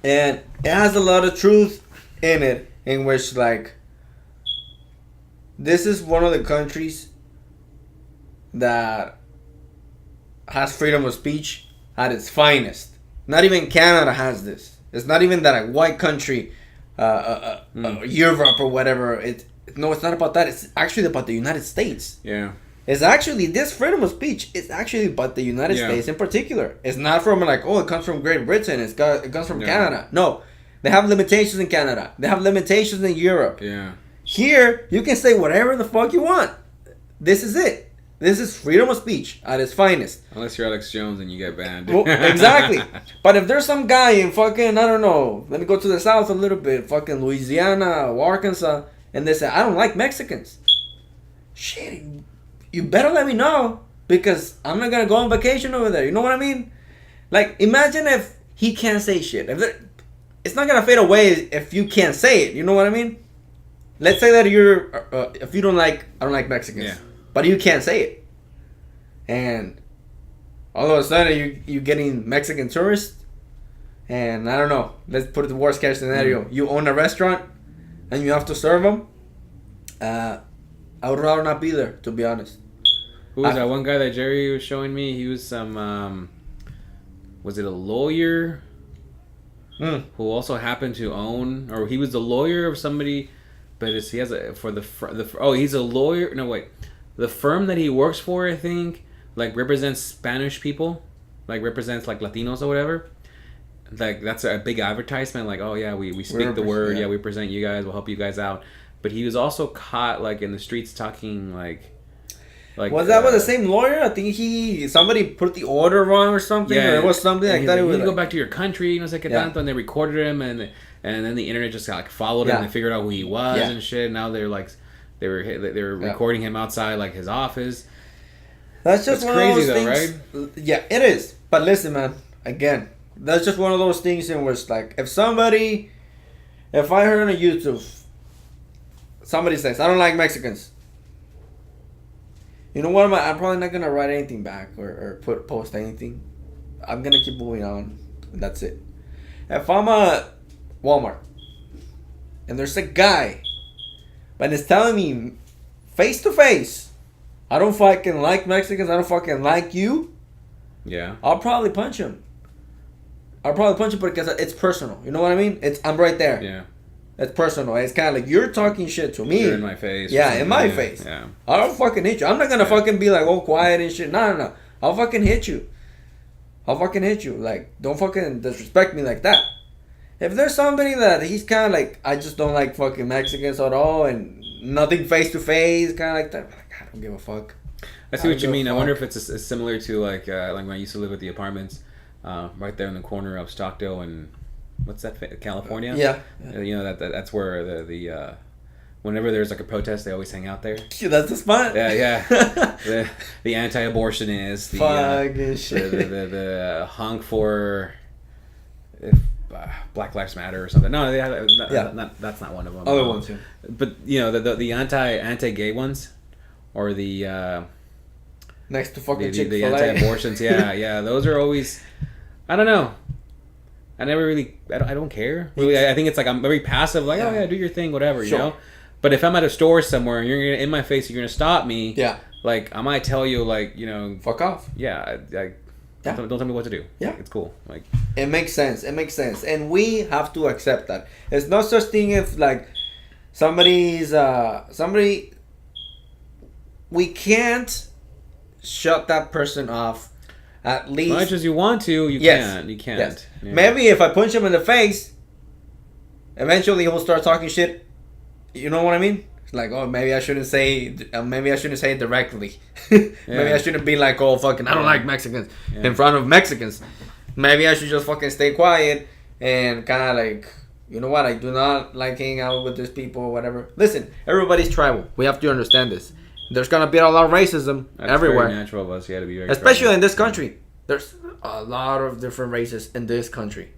[SPEAKER 1] And it has a lot of truth in it, in which, like, this is one of the countries that has freedom of speech at its finest. Not even Canada has this. It's not even that a white country, Europe or whatever. No, it's not about that. It's actually about the United States.
[SPEAKER 2] Yeah.
[SPEAKER 1] It's actually, this freedom of speech is actually about the United
[SPEAKER 2] Yeah.
[SPEAKER 1] States in particular. It's not from like, oh, it comes from Great Britain. It comes from
[SPEAKER 2] Yeah.
[SPEAKER 1] Canada. No. They have limitations in Canada. They have limitations in Europe.
[SPEAKER 2] Yeah.
[SPEAKER 1] Here, you can say whatever the fuck you want. This is it. This is freedom of speech at its finest.
[SPEAKER 2] Unless you're Alex Jones and you get banned.
[SPEAKER 1] Well, exactly. But if there's some guy in fucking, I don't know, let me go to the south a little bit, fucking Louisiana or Arkansas, and they say, I don't like Mexicans. shit, you better let me know because I'm not gonna go on vacation over there. You know what I mean? Like, imagine if he can't say shit. It's not gonna fade away if you can't say it. You know what I mean? Let's say that if you don't like, I don't like Mexicans,
[SPEAKER 2] Yeah.
[SPEAKER 1] but you can't say it, and all of a sudden you getting Mexican tourists, and I don't know. Let's put it the worst case scenario. You own a restaurant, and you have to serve them. I would rather not be there, to be honest.
[SPEAKER 2] Who was that one guy that Jerry was showing me? He was some, was it a lawyer who also happened to own, or he was the lawyer of somebody, but he has he's a lawyer. No, wait. The firm that he works for, I think, like represents Spanish people, like represents like Latinos or whatever. Like that's a big advertisement. Like, oh yeah, we speak the word. Yeah, we present you guys. We'll help you guys out. But he was also caught like in the streets talking like
[SPEAKER 1] was that with the same lawyer? I think somebody put the order wrong or something. Yeah, or it was something like that.
[SPEAKER 2] You need to go back to your country, and they recorded him, and then the internet just like followed him and they figured out who he was and shit. Now they're like they were recording him outside like his office.
[SPEAKER 1] That's just one
[SPEAKER 2] crazy
[SPEAKER 1] of those things.
[SPEAKER 2] Right?
[SPEAKER 1] Yeah, it is. But listen, man. Again, that's just one of those things in which, like, if I heard on YouTube, somebody says, I don't like Mexicans. You know what? I'm probably not gonna write anything back or post anything. I'm gonna keep moving on. And that's it. If I'm at Walmart and there's a guy, but it's telling me face to face, I don't fucking like Mexicans. I don't fucking like you.
[SPEAKER 2] Yeah.
[SPEAKER 1] I'll probably punch him. Because it's personal. You know what I mean? I'm right there.
[SPEAKER 2] Yeah.
[SPEAKER 1] It's personal. It's kind of like you're talking shit to me.
[SPEAKER 2] You're in my face.
[SPEAKER 1] Yeah, in my face.
[SPEAKER 2] Yeah.
[SPEAKER 1] I'll fucking hit you. I'm not gonna fucking be like, oh, quiet and shit. No. I'll fucking hit you. Like, don't fucking disrespect me like that. If there's somebody that he's kind of like, I just don't like fucking Mexicans at all and nothing face to face, kind of like that. Like, I don't give a fuck.
[SPEAKER 2] I see what you mean. I wonder if it's similar to like when I used to live at the apartments right there in the corner of Stockdale and what's that, California?
[SPEAKER 1] Yeah.
[SPEAKER 2] You know that's where the whenever there's like a protest, they always hang out there.
[SPEAKER 1] Yeah, that's the spot.
[SPEAKER 2] Yeah. the anti-abortionists, the honk for Black Lives Matter or something. No, that's not one of them.
[SPEAKER 1] Other ones, yeah.
[SPEAKER 2] But you know the anti-gay ones, or the
[SPEAKER 1] next to fucking Chick-fil-A.
[SPEAKER 2] The anti-abortions. Yeah. Those are always. I don't know. I never really. I don't care. Really, I think it's like I'm very passive. Like, oh yeah, do your thing, whatever.
[SPEAKER 1] Sure.
[SPEAKER 2] You know. But if I'm at a store somewhere and you're in my face, you're gonna stop me.
[SPEAKER 1] Yeah.
[SPEAKER 2] Like I might tell you, like, you know,
[SPEAKER 1] fuck off.
[SPEAKER 2] Yeah. Don't tell me what to do.
[SPEAKER 1] Yeah.
[SPEAKER 2] Like, it's cool. Like
[SPEAKER 1] it makes sense, and we have to accept that. It's not such thing if like somebody. We can't shut that person off. At least
[SPEAKER 2] as much as you want to, you can't. You can't.
[SPEAKER 1] Yes.
[SPEAKER 2] Yeah.
[SPEAKER 1] Maybe if I punch him in the face, eventually he'll start talking shit. You know what I mean? It's like, oh, maybe I shouldn't say it directly. Maybe I shouldn't be like, oh, fucking, I don't like Mexicans in front of Mexicans. Maybe I should just fucking stay quiet and kind of like, you know what? I do not like hanging out with these people or whatever. Listen, everybody's tribal. We have to understand this. There's gonna be a lot of racism everywhere.
[SPEAKER 2] Very natural of us. You had to be very
[SPEAKER 1] especially
[SPEAKER 2] tribal.
[SPEAKER 1] In this country. There's a lot of different races in this country.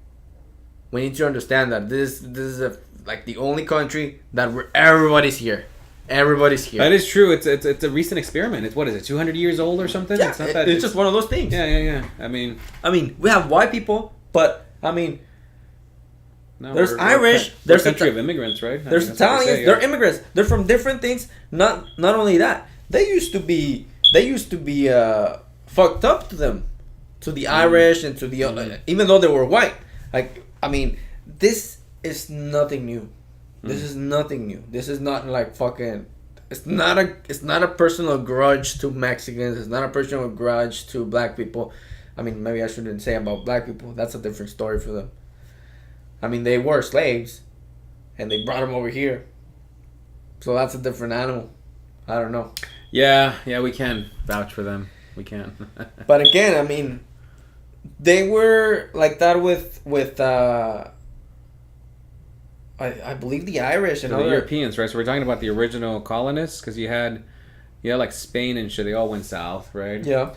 [SPEAKER 1] We need to understand that this is like the only country that everybody's here. Everybody's here.
[SPEAKER 2] That is true. It's a recent experiment. It's what is it? 200 years old or something?
[SPEAKER 1] Yeah,
[SPEAKER 2] it's not that.
[SPEAKER 1] It's just one of those things.
[SPEAKER 2] Yeah. I mean,
[SPEAKER 1] we have white people, but I mean.
[SPEAKER 2] No,
[SPEAKER 1] there's Irish. There's
[SPEAKER 2] a country of immigrants, right?
[SPEAKER 1] There's Italians. They're immigrants. They're from different things. Not only that, they used to be fucked up to them, to the Irish and to the even though they were white. Like I mean, this is nothing new. This is nothing new. This is not like fucking. It's not a personal grudge to Mexicans. It's not a personal grudge to black people. I mean, maybe I shouldn't say about black people. That's a different story for them. I mean, they were slaves, and they brought them over here. So that's a different animal. I don't know.
[SPEAKER 2] Yeah, we can vouch for them. We can.
[SPEAKER 1] But again, I mean, they were like that with I believe the Irish and
[SPEAKER 2] the
[SPEAKER 1] other
[SPEAKER 2] Europeans, right? So we're talking about the original colonists, because you had Yeah, like Spain and shit, they all went south, right?
[SPEAKER 1] Yeah.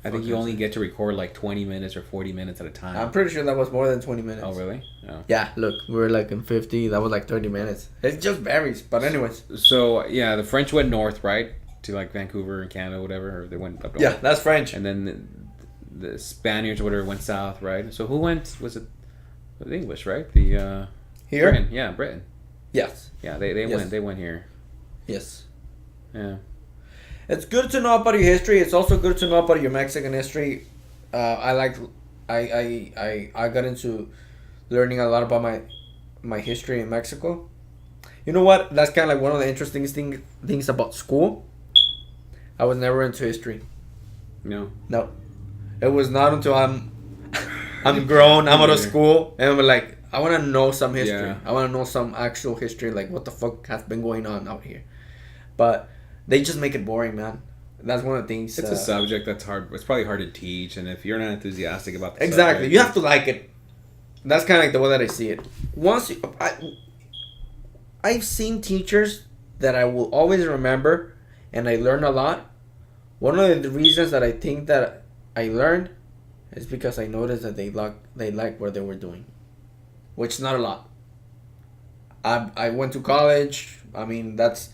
[SPEAKER 2] I think you only get to record like 20 minutes or 40 minutes at a time.
[SPEAKER 1] I'm pretty sure that was more than 20 minutes.
[SPEAKER 2] Oh, really? Oh.
[SPEAKER 1] Yeah, look, we were like in 50. That was like 30 minutes. It just varies. But anyways.
[SPEAKER 2] So, yeah, the French went north, right? To like Vancouver and Canada, whatever. Or they went up north.
[SPEAKER 1] Yeah, that's French.
[SPEAKER 2] And then the Spaniards or whatever went south, right? So who went? Was it the English, right? The
[SPEAKER 1] Here?
[SPEAKER 2] Britain. Yeah, Britain.
[SPEAKER 1] Yes.
[SPEAKER 2] Yeah, they
[SPEAKER 1] Yes.
[SPEAKER 2] went. They went here.
[SPEAKER 1] Yes.
[SPEAKER 2] Yeah.
[SPEAKER 1] It's good to know about your history. It's also good to know about your Mexican history. I got into learning a lot about my history in Mexico. You know what? That's kind of like one of the interesting things about school. I was never into history.
[SPEAKER 2] No.
[SPEAKER 1] No, it was not until I'm grown. I'm out of school, and I'm like, I want to know some history.
[SPEAKER 2] Yeah.
[SPEAKER 1] I want to know some actual history, like what the fuck has been going on out here. But they just make it boring, man. That's one of the things.
[SPEAKER 2] It's a subject that's hard. It's probably hard to teach, and if you're not enthusiastic about the
[SPEAKER 1] Exactly,
[SPEAKER 2] subject,
[SPEAKER 1] you have to like it. That's kind of like the way that I see it. I've seen teachers that I will always remember, and I learn a lot. One of the reasons that I think that I learned is because I noticed that they like what they were doing, which is not a lot. I went to college. I mean, that's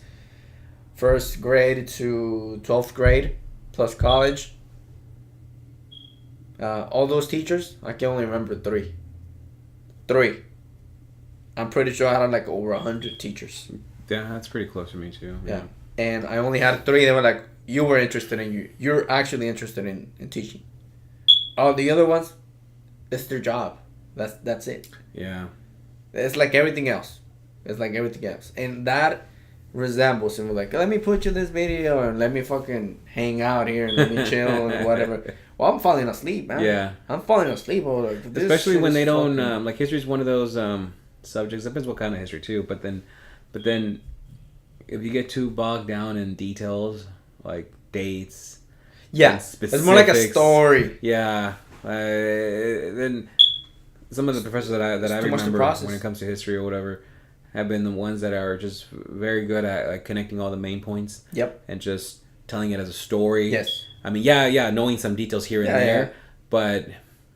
[SPEAKER 1] first grade to 12th grade plus college. All those teachers, I can only remember three. I'm pretty sure I had like over 100 teachers.
[SPEAKER 2] Yeah, that's pretty close to me too.
[SPEAKER 1] Yeah. And I only had three. They were like, you were interested in you're actually interested in teaching. All the other ones, it's their job. That's it.
[SPEAKER 2] Yeah.
[SPEAKER 1] It's like everything else. And that resembles and we're like, let me put you this video and let me fucking hang out here and let me chill and whatever. Well, I'm falling asleep, man.
[SPEAKER 2] Yeah.
[SPEAKER 1] I'm falling asleep over like, this
[SPEAKER 2] Especially
[SPEAKER 1] shit
[SPEAKER 2] when
[SPEAKER 1] is
[SPEAKER 2] they don't
[SPEAKER 1] fucking-
[SPEAKER 2] like history is one of those subjects. Depends what kind of history too. But then if you get too bogged down in details like dates,
[SPEAKER 1] yeah,
[SPEAKER 2] and
[SPEAKER 1] it's more like a
[SPEAKER 2] specifics,
[SPEAKER 1] story.
[SPEAKER 2] Yeah. Then some of the professors that I
[SPEAKER 1] too much to
[SPEAKER 2] remember
[SPEAKER 1] process.
[SPEAKER 2] when it comes to history or whatever have been the ones that are just very good at like connecting all the main points.
[SPEAKER 1] Yep.
[SPEAKER 2] And just telling it as a story.
[SPEAKER 1] Yes.
[SPEAKER 2] I mean, yeah, knowing some details here and
[SPEAKER 1] Yeah,
[SPEAKER 2] there,
[SPEAKER 1] yeah.
[SPEAKER 2] but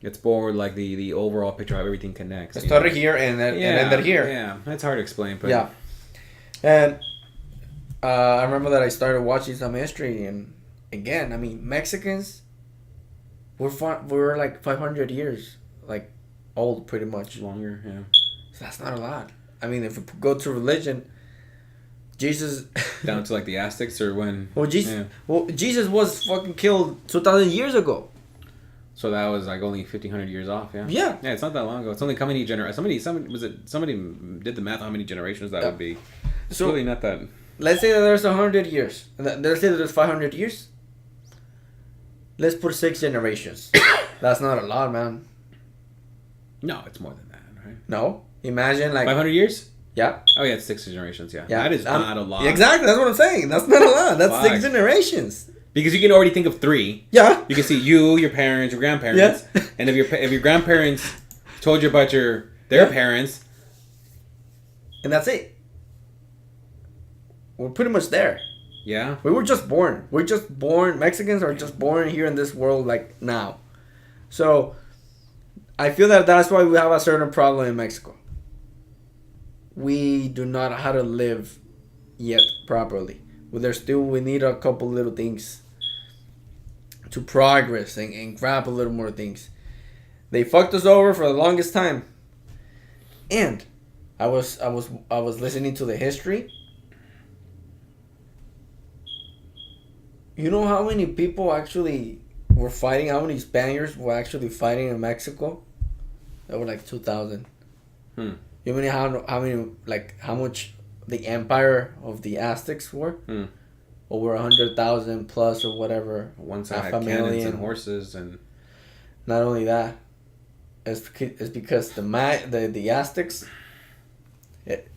[SPEAKER 2] it's more like the overall picture of how everything connects.
[SPEAKER 1] It
[SPEAKER 2] you
[SPEAKER 1] started
[SPEAKER 2] know?
[SPEAKER 1] here and then and ended here.
[SPEAKER 2] Yeah, that's hard to explain, but
[SPEAKER 1] Yeah. And I remember that I started watching some history, and again, I mean, Mexicans, we're like 500 years, like, old pretty much.
[SPEAKER 2] longer. Yeah,
[SPEAKER 1] So that's not a lot. I mean, if we go to religion, Jesus.
[SPEAKER 2] down to like the Aztecs or when.
[SPEAKER 1] Well, Jesus.
[SPEAKER 2] Yeah.
[SPEAKER 1] Well, Jesus was fucking killed 2,000 years ago.
[SPEAKER 2] So that was like only 1,500 years off. Yeah.
[SPEAKER 1] Yeah.
[SPEAKER 2] Yeah, it's not that long ago. It's only how many generations? Somebody did the math on how many generations that
[SPEAKER 1] Yeah.
[SPEAKER 2] would be. It's
[SPEAKER 1] So-
[SPEAKER 2] really not that.
[SPEAKER 1] Let's say that there's 100 years. Let's say that there's 500 years. Let's put 6 generations. That's not a lot, man.
[SPEAKER 2] No, it's more than that, right?
[SPEAKER 1] No. Imagine like
[SPEAKER 2] 500 years?
[SPEAKER 1] yeah.
[SPEAKER 2] Oh yeah, it's 6 generations. Yeah,
[SPEAKER 1] Yeah.
[SPEAKER 2] that is not a lot.
[SPEAKER 1] Exactly. That's what I'm saying. That's not a lot. That's 6
[SPEAKER 2] Fuck.
[SPEAKER 1] generations.
[SPEAKER 2] Because you can already think of 3.
[SPEAKER 1] Yeah.
[SPEAKER 2] You can see you, your parents, your grandparents,
[SPEAKER 1] Yeah.
[SPEAKER 2] and if your grandparents told you about their
[SPEAKER 1] Yeah.
[SPEAKER 2] parents,
[SPEAKER 1] And that's it. We're pretty much there.
[SPEAKER 2] yeah,
[SPEAKER 1] We were just born. We're just born. Mexicans are just born here in this world like now. So I feel that that's why we have a certain problem in Mexico. We do not know how to live yet properly. We need a couple little things to progress and grab a little more things. They fucked us over for the longest time. And I was listening to the history. You know how many people actually were fighting? How many Spaniards were actually fighting in Mexico? There were like 2,000.
[SPEAKER 2] Hmm.
[SPEAKER 1] You know how much the empire of the Aztecs were?
[SPEAKER 2] Hmm.
[SPEAKER 1] Over 100,000 plus or whatever.
[SPEAKER 2] one side had
[SPEAKER 1] Half a
[SPEAKER 2] cannons
[SPEAKER 1] million.
[SPEAKER 2] and horses and
[SPEAKER 1] Not only that, it's because the Aztecs.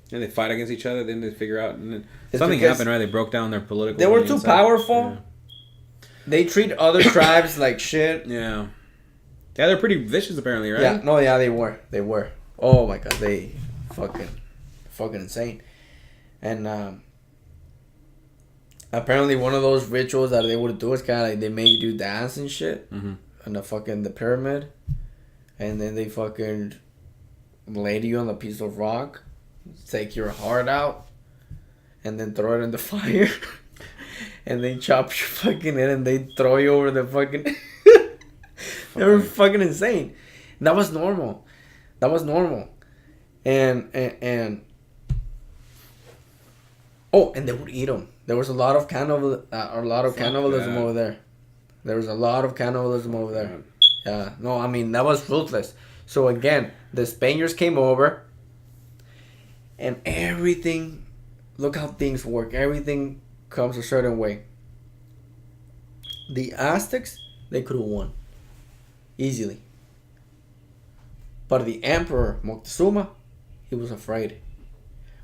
[SPEAKER 2] they fight against each other. Then they figure out and then
[SPEAKER 1] It's
[SPEAKER 2] something
[SPEAKER 1] because
[SPEAKER 2] happened, right? They broke down their political.
[SPEAKER 1] They were
[SPEAKER 2] on the
[SPEAKER 1] too
[SPEAKER 2] inside.
[SPEAKER 1] powerful. They treat other tribes like shit.
[SPEAKER 2] Yeah. Yeah, they're pretty vicious apparently, right?
[SPEAKER 1] Yeah, no, yeah, they were. Oh my god, they fucking insane. And apparently one of those rituals that they would do is kind of like they make you do dance and shit
[SPEAKER 2] Mm-hmm.
[SPEAKER 1] on the pyramid, and then they fucking lay you on a piece of rock, take your heart out, and then throw it in the fire, and they chop your fucking head and they throw you over the fucking. They were fucking insane. That was normal. And oh, and they would eat them. There was a lot of cannibalism over there. There was a lot of cannibalism over there. Yeah, no, I mean that was ruthless. So again, the Spaniards came over, and everything. Look how things work. Everything comes a certain way. The Aztecs, they could have won easily. But the Emperor Moctezuma, he was afraid.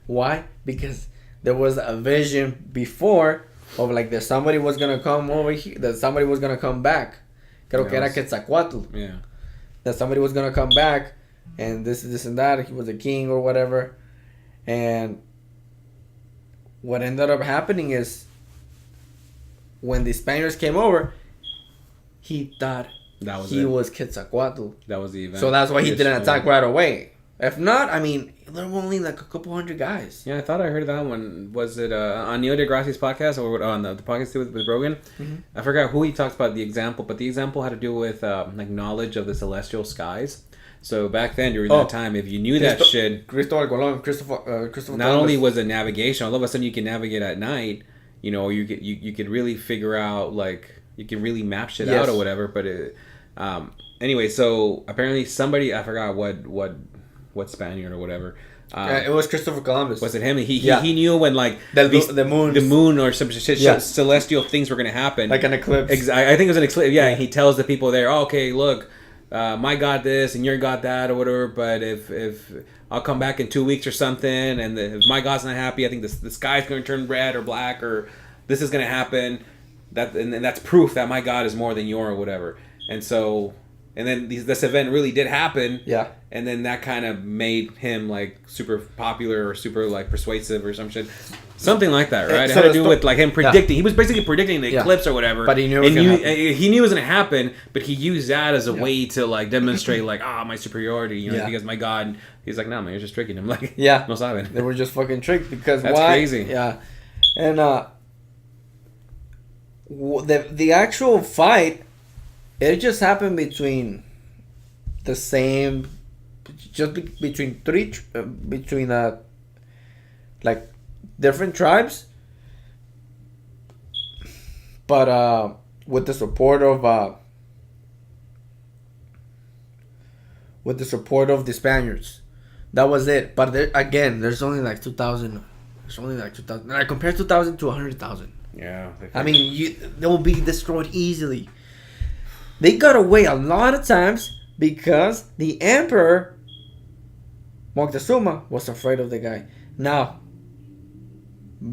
[SPEAKER 1] Why? Because there was a vision before of like that somebody was gonna come over here, that somebody was gonna come back. Creo que era Quetzalcoatl.
[SPEAKER 2] Yeah.
[SPEAKER 1] That somebody was gonna come back, and this and that. He was a king or whatever, and what ended up happening is when the Spaniards came over, he thought
[SPEAKER 2] That was
[SPEAKER 1] he
[SPEAKER 2] it.
[SPEAKER 1] was Quetzalcoatl.
[SPEAKER 2] That was the event.
[SPEAKER 1] So that's why he
[SPEAKER 2] Yes,
[SPEAKER 1] didn't
[SPEAKER 2] yeah.
[SPEAKER 1] attack right away. If not, I mean, there were only like a couple hundred guys.
[SPEAKER 2] Yeah, I thought I heard that one. Was it on Neil deGrasse's podcast or on the podcast with Rogan?
[SPEAKER 1] Mm-hmm.
[SPEAKER 2] I forgot who he talks about the example, but the example had to do with like knowledge of the celestial skies. So back then, during that time, if you knew that shit,
[SPEAKER 1] Christopher
[SPEAKER 2] not only was it navigation, all of a sudden you can navigate at night. You know, you could really figure out, like, you can really map shit out or whatever. But anyway, so apparently somebody, I forgot what Spaniard or whatever.
[SPEAKER 1] It was Christopher Columbus.
[SPEAKER 2] Was it him? He knew when like
[SPEAKER 1] the
[SPEAKER 2] moon or some shit, celestial things were gonna happen,
[SPEAKER 1] like an eclipse.
[SPEAKER 2] I think it was an eclipse. Yeah, he tells the people there, oh, okay, look, my God this and your God that or whatever. But if I'll come back in 2 weeks or something, and if my God's not happy, I think the sky's gonna turn red or black or this is gonna happen. And that's proof that my God is more than your or whatever. And so. And then this event really did happen.
[SPEAKER 1] Yeah.
[SPEAKER 2] And then that kind of made him like super popular or super like persuasive or some shit. Something like that, right? It had to do with like him predicting. He was basically predicting the eclipse or whatever.
[SPEAKER 1] But he knew it was gonna happen.
[SPEAKER 2] He knew it was going to happen, but he used that as a way to like demonstrate like, my superiority, you know, because my God. He's like, no, man, you're just tricking him. Like, no saben.
[SPEAKER 1] They were just fucking tricked because
[SPEAKER 2] that's crazy.
[SPEAKER 1] Yeah. And the actual fight, it just happened between between like different tribes, but with the support of the Spaniards. That was it. But there's only like 2,000. There's only like 2,000. I compare 2,000 to 100,000.
[SPEAKER 2] Yeah.
[SPEAKER 1] I mean, they will be destroyed easily. They got away a lot of times because the Emperor Moctezuma was afraid of the guy. Now,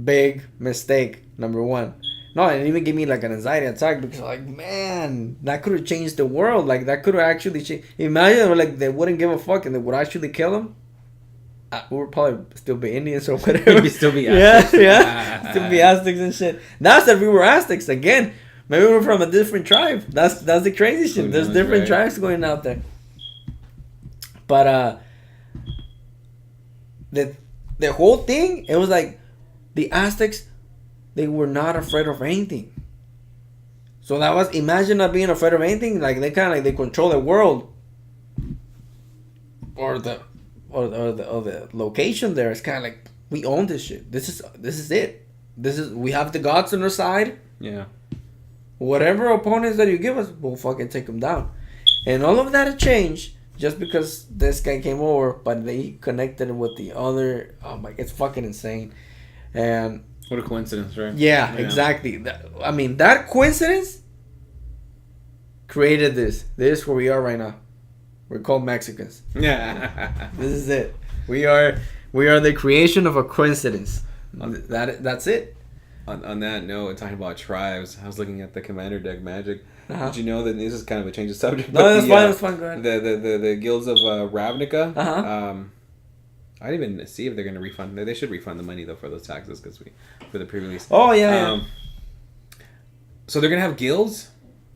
[SPEAKER 1] big mistake, number one. No, it even gave me like an anxiety attack because like, man, that could have changed the world. Like that could have actually changed. Imagine like they wouldn't give a fuck and they would actually kill him. We would probably still be Indians or whatever.
[SPEAKER 2] We'd still be Aztecs.
[SPEAKER 1] Yeah. Still be Aztecs and shit. That's if we were Aztecs again. Maybe we're from a different tribe. That's the crazy shit. There's different tribes going out there. But the whole thing, it was like the Aztecs, they were not afraid of anything. So that was, imagine not being afraid of anything. Like they kind of like they control the world, or the location there. It's kind of like we own this shit. This is it. We have the gods on our side.
[SPEAKER 2] Yeah.
[SPEAKER 1] Whatever opponents that you give us, we'll fucking take them down. And all of that had changed just because this guy came over, but they connected with the other. Oh my, it's fucking insane. And
[SPEAKER 2] what a coincidence, right?
[SPEAKER 1] Yeah. Exactly. That coincidence created this. This is where we are right now. We're called Mexicans.
[SPEAKER 2] Yeah.
[SPEAKER 1] This is it. We are the creation of a coincidence. That's it.
[SPEAKER 2] On that note, talking about tribes, I was looking at the Commander deck Magic.
[SPEAKER 1] Uh-huh.
[SPEAKER 2] Did you know that this is kind of a change of subject?
[SPEAKER 1] No, that's fine. Go ahead.
[SPEAKER 2] The guilds of Ravnica.
[SPEAKER 1] Uh-huh.
[SPEAKER 2] I didn't even see if they're going to refund. They should refund the money though for those taxes for the pre-release.
[SPEAKER 1] Oh yeah.
[SPEAKER 2] So they're gonna have guilds,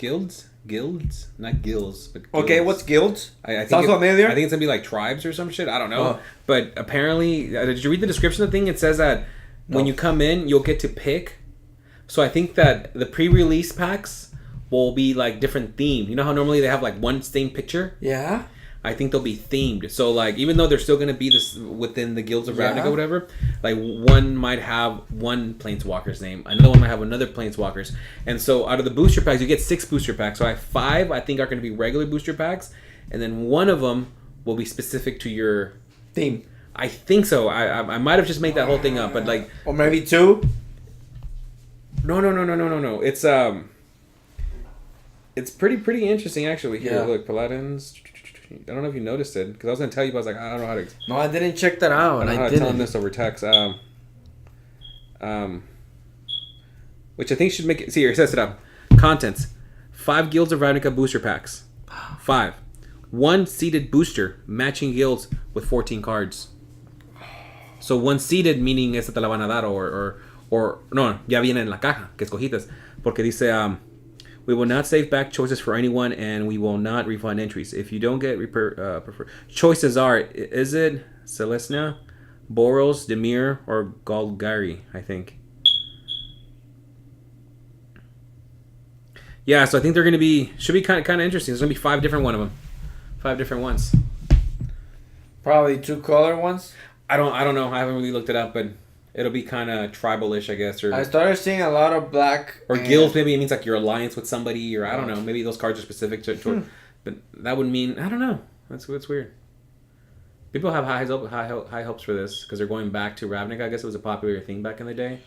[SPEAKER 2] not guilds, but guilds.
[SPEAKER 1] Okay, what's guilds?
[SPEAKER 2] I think
[SPEAKER 1] Sounds familiar.
[SPEAKER 2] I think it's gonna be like tribes or some shit. I don't know.
[SPEAKER 1] Oh.
[SPEAKER 2] But apparently, did you read the description of the thing? It says that when you come in, you'll get to pick. So I think that the pre-release packs will be like different themed. You know how normally they have like one same picture?
[SPEAKER 1] Yeah.
[SPEAKER 2] I think they'll be themed. So like even though they're still gonna be this within the guilds of Ravnica or whatever, like one might have one planeswalker's name, another one might have another planeswalker's, and so out of the booster packs you get 6 booster packs. So I have 5 I think are gonna be regular booster packs, and then one of them will be specific to your
[SPEAKER 1] Theme.
[SPEAKER 2] I think so. I might have just made that whole thing up, but like
[SPEAKER 1] Or maybe 2.
[SPEAKER 2] no. It's pretty interesting actually. Here,
[SPEAKER 1] Yeah.
[SPEAKER 2] look, Paladins. I don't know if you noticed it because I was gonna tell you, but I was like, I don't know how to.
[SPEAKER 1] No, I didn't check that out.
[SPEAKER 2] I don't know how
[SPEAKER 1] I
[SPEAKER 2] to tell
[SPEAKER 1] didn't.
[SPEAKER 2] them this over text. Which I think should make it. See here, it says it up. Contents: 5 Guilds of Ravnica booster packs. 5. 1 seeded booster matching guilds with 14 cards. So 1 seeded meaning esa te la van a dar or no, ya viene en la caja que escogitas porque dice we will not save back choices for anyone and we will not refund entries. If you don't get choices are, is it Celestia, Boros, Demir, or Golgari, I think. Yeah, so I think they're going to be, should be kind of interesting. There's going to be 5 different 5 different ones.
[SPEAKER 1] Probably 2 color ones.
[SPEAKER 2] I don't know. I haven't really looked it up, but it'll be kind of tribal-ish, I guess. Or
[SPEAKER 1] I started seeing a lot of black.
[SPEAKER 2] or guilds, maybe it means like your alliance with somebody, or I don't know. Maybe those cards are specific to but that would mean, I don't know. That's weird. People have high hopes for this because they're going back to Ravnica. I guess it was a popular thing back in the day.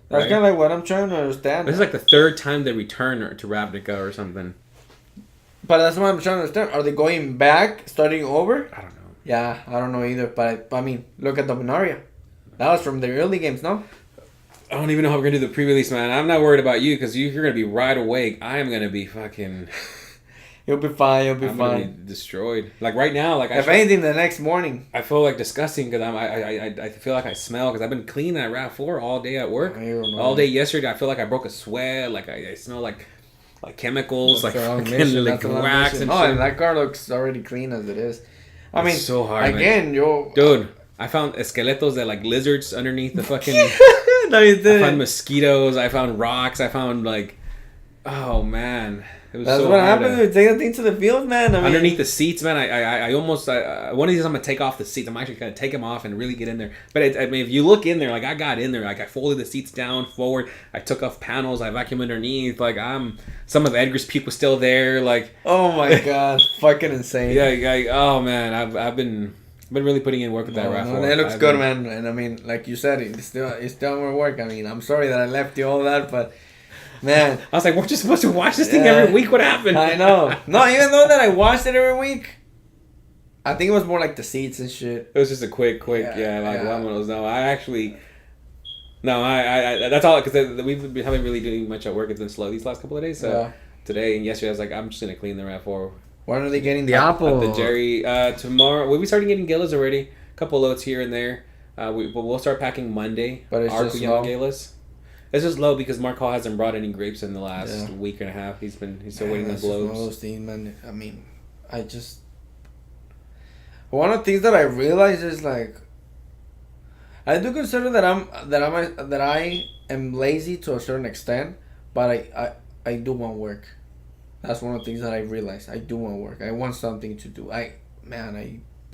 [SPEAKER 1] That's
[SPEAKER 2] right?
[SPEAKER 1] kind of like what I'm trying to understand.
[SPEAKER 2] This is like the 3rd time they return to Ravnica or something.
[SPEAKER 1] But that's what I'm trying to understand. Are they going back, starting over?
[SPEAKER 2] I don't know.
[SPEAKER 1] Yeah, I don't know either. But I mean, look at Dominaria. That was from the early games, no?
[SPEAKER 2] I don't even know how we're gonna do the pre-release, man. I'm not worried about you because you're gonna be right awake. I am gonna be fucking.
[SPEAKER 1] You'll be fine. You'll be
[SPEAKER 2] I'm
[SPEAKER 1] fine.
[SPEAKER 2] gonna be destroyed. Like right now, like
[SPEAKER 1] If anything, the next morning.
[SPEAKER 2] I feel like disgusting because I feel like I smell because I've been cleaning that RAV4 all day at work.
[SPEAKER 1] I don't know.
[SPEAKER 2] All day yesterday, I feel like I broke a sweat. Like I smell like chemicals,
[SPEAKER 1] That's
[SPEAKER 2] like
[SPEAKER 1] a long
[SPEAKER 2] fucking
[SPEAKER 1] mission,
[SPEAKER 2] like
[SPEAKER 1] that's a long
[SPEAKER 2] wax
[SPEAKER 1] mission.
[SPEAKER 2] and
[SPEAKER 1] Oh,
[SPEAKER 2] shit.
[SPEAKER 1] and that car looks already clean as it is. I
[SPEAKER 2] It's
[SPEAKER 1] mean,
[SPEAKER 2] so hard,
[SPEAKER 1] again, yo,
[SPEAKER 2] Dude, I found esqueletos that like lizards underneath the fucking.
[SPEAKER 1] no, you
[SPEAKER 2] I
[SPEAKER 1] didn't.
[SPEAKER 2] found mosquitoes. I found rocks. I found like, oh man, it was
[SPEAKER 1] That's
[SPEAKER 2] so
[SPEAKER 1] what
[SPEAKER 2] hard
[SPEAKER 1] happens
[SPEAKER 2] to-
[SPEAKER 1] when you take the thing to the field, man. I mean,
[SPEAKER 2] underneath the seats, man. I almost one of these I'm gonna take off the seats. I'm actually gonna take them off and really get in there. But I mean, if you look in there, like I got in there, like I folded the seats down forward. I took off panels. I vacuumed underneath. Like some of Edgar's puke was still there. Like
[SPEAKER 1] oh my god, fucking insane.
[SPEAKER 2] yeah. Oh man, I've been really putting in work with that
[SPEAKER 1] No,
[SPEAKER 2] raffle.
[SPEAKER 1] it looks good, man. And I mean, like you said, it's still more work. I mean, I'm sorry that I left you all that, but man,
[SPEAKER 2] I was like, we're just supposed to watch this thing
[SPEAKER 1] Yeah.
[SPEAKER 2] every week. What happened?
[SPEAKER 1] I know. No, even though that I watched it every week, I think it was more like the seats and shit.
[SPEAKER 2] It was just a quick,
[SPEAKER 1] Yeah,
[SPEAKER 2] like
[SPEAKER 1] yeah.
[SPEAKER 2] one of those. No, I that's all because we haven't really doing much at work. It's been slow these last couple of days. So
[SPEAKER 1] Yeah.
[SPEAKER 2] today and yesterday, I was like, I'm just gonna clean the RAV4.
[SPEAKER 1] When are they getting the apple?
[SPEAKER 2] The Jerry tomorrow. We'll be starting getting Galas already. A couple loads here and there. But we'll start packing Monday.
[SPEAKER 1] But it's just
[SPEAKER 2] Young
[SPEAKER 1] low.
[SPEAKER 2] Galas. It's just low because Mark Hall hasn't brought any grapes in the last
[SPEAKER 1] Yeah.
[SPEAKER 2] week and a half. He's still
[SPEAKER 1] Man,
[SPEAKER 2] waiting on
[SPEAKER 1] that's just one of
[SPEAKER 2] globes.
[SPEAKER 1] those things, man. I mean, one of the things that I realize is like, I do consider that I am lazy to a certain extent, but I do want work. That's one of the things that I realize. I do want work. I want something to do.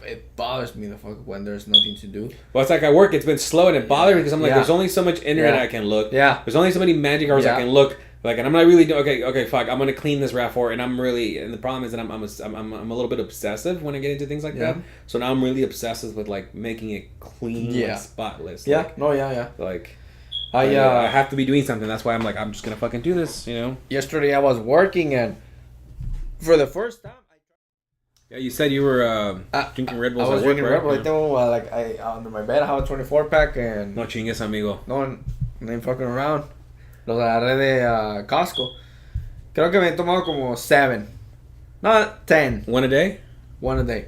[SPEAKER 1] It bothers me the fuck when there's nothing to do.
[SPEAKER 2] Well, it's like at work, it's been slow and it bothers me because I'm like,
[SPEAKER 1] Yeah.
[SPEAKER 2] there's only so much internet
[SPEAKER 1] Yeah.
[SPEAKER 2] I can look.
[SPEAKER 1] Yeah.
[SPEAKER 2] There's only so many magic cards I
[SPEAKER 1] Yeah.
[SPEAKER 2] can look. Like, and I'm not really doing. Okay, fuck. I'm gonna clean this RAV4, and I'm really. And the problem is that I'm a little bit obsessive when I get into things like
[SPEAKER 1] Yeah.
[SPEAKER 2] that. So now I'm really obsessive with like making it clean,
[SPEAKER 1] Yeah.
[SPEAKER 2] like, spotless.
[SPEAKER 1] Yeah.
[SPEAKER 2] Like,
[SPEAKER 1] No. Yeah.
[SPEAKER 2] like
[SPEAKER 1] I
[SPEAKER 2] I have to be doing something. That's why I'm like, I'm just gonna fucking do this. You know.
[SPEAKER 1] yesterday I was working and for the first time.
[SPEAKER 2] Yeah, you said you were drinking Red Bulls
[SPEAKER 1] I was
[SPEAKER 2] at work,
[SPEAKER 1] drinking
[SPEAKER 2] right?
[SPEAKER 1] Red Bull. I think I under my bed I have a 24 pack and
[SPEAKER 2] No chingues, amigo.
[SPEAKER 1] no one ain't fucking around. Los agarré de Costco. Creo que me he tomado como 7. Not 10.
[SPEAKER 2] One a day.
[SPEAKER 1] One a day.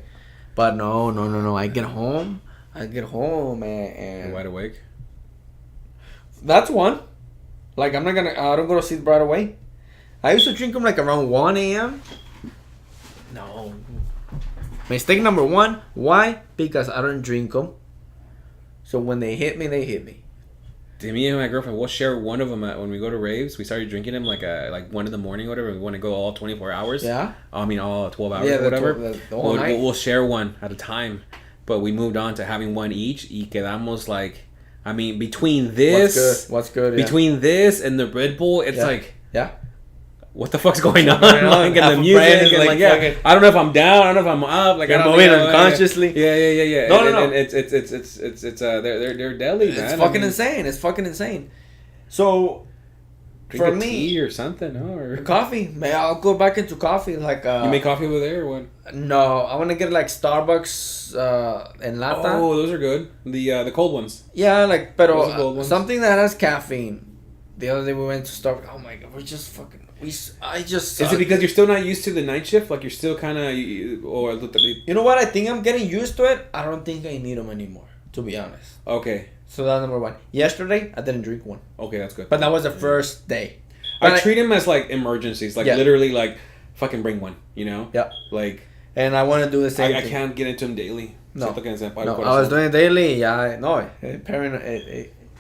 [SPEAKER 1] But no. I get home and
[SPEAKER 2] You're wide awake.
[SPEAKER 1] that's one. Like I don't go to sleep right away. I used to drink them like around 1 a.m. No. Mistake number one. Why? Because I don't drink them. So when they hit me, they hit me.
[SPEAKER 2] Me and my girlfriend, we'll share one of them when we go to raves. We started drinking them like 1 in the morning or whatever. We want to go all 24 hours.
[SPEAKER 1] Yeah?
[SPEAKER 2] I mean, all 12 hours
[SPEAKER 1] Yeah,
[SPEAKER 2] or whatever.
[SPEAKER 1] the whole night.
[SPEAKER 2] We'll share one at a time. But we moved on to having one each. Y quedamos like, I mean, between this...
[SPEAKER 1] What's good? Yeah.
[SPEAKER 2] Between this and the Red Bull, it's like...
[SPEAKER 1] Yeah.
[SPEAKER 2] What the fuck's going on?
[SPEAKER 1] going on?
[SPEAKER 2] Like, and
[SPEAKER 1] Half
[SPEAKER 2] the
[SPEAKER 1] a
[SPEAKER 2] music,
[SPEAKER 1] brain is
[SPEAKER 2] and
[SPEAKER 1] like
[SPEAKER 2] like, yeah,
[SPEAKER 1] fucking-
[SPEAKER 2] I don't know if I'm down, I don't know if I'm up. Like,
[SPEAKER 1] You're
[SPEAKER 2] I don't
[SPEAKER 1] moving
[SPEAKER 2] know,
[SPEAKER 1] unconsciously.
[SPEAKER 2] Yeah.
[SPEAKER 1] No,
[SPEAKER 2] And it's they're deadly, man.
[SPEAKER 1] It's
[SPEAKER 2] I
[SPEAKER 1] fucking
[SPEAKER 2] mean,
[SPEAKER 1] insane. It's fucking insane. So,
[SPEAKER 2] drink
[SPEAKER 1] for
[SPEAKER 2] a
[SPEAKER 1] me,
[SPEAKER 2] tea or something, no? Or
[SPEAKER 1] coffee. May I'll go back into coffee. Like
[SPEAKER 2] you make coffee over there or what?
[SPEAKER 1] No, I want to get like Starbucks en lata.
[SPEAKER 2] Oh, those are good. The cold ones.
[SPEAKER 1] Yeah, like,
[SPEAKER 2] Those are
[SPEAKER 1] pero
[SPEAKER 2] gold ones.
[SPEAKER 1] something that has caffeine. The other day we went to Starbucks. Oh my god, we're just fucking. I just.
[SPEAKER 2] Is it because you're still not used to the night shift? Like you're still kind of, or
[SPEAKER 1] You know what? I think I'm getting used to it. I don't think I need them anymore, to be honest.
[SPEAKER 2] okay,
[SPEAKER 1] So that's number one. Yesterday, I didn't drink one,
[SPEAKER 2] okay, that's good.
[SPEAKER 1] but that was the first day. But
[SPEAKER 2] I treat them as like emergencies, like
[SPEAKER 1] Yeah.
[SPEAKER 2] literally, like fucking bring one, you know?
[SPEAKER 1] Yeah.
[SPEAKER 2] Like
[SPEAKER 1] And I want to do the same
[SPEAKER 2] I
[SPEAKER 1] thing.
[SPEAKER 2] can't get into them daily.
[SPEAKER 1] No.
[SPEAKER 2] Siento que se me para el
[SPEAKER 1] No, I
[SPEAKER 2] corazón.
[SPEAKER 1] was doing it daily. Yeah,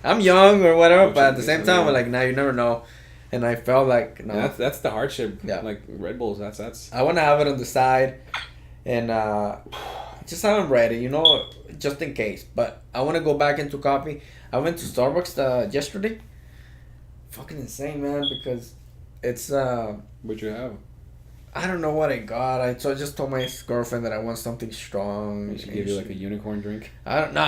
[SPEAKER 1] I'm young or whatever,
[SPEAKER 2] Oh,
[SPEAKER 1] but at the
[SPEAKER 2] shit,
[SPEAKER 1] same
[SPEAKER 2] yeah.
[SPEAKER 1] time, like now you never know. And I felt like no,
[SPEAKER 2] That's the hardship.
[SPEAKER 1] Yeah.
[SPEAKER 2] Like Red Bulls. That's.
[SPEAKER 1] I want to have it on the side, and just haven't ready, just in case. But I want to go back into coffee. I went to Starbucks yesterday. Fucking insane, man, because it's
[SPEAKER 2] What you have?
[SPEAKER 1] I don't know what I got. I just told my girlfriend that I want something strong.
[SPEAKER 2] They should give you like a unicorn drink.
[SPEAKER 1] I don't. No.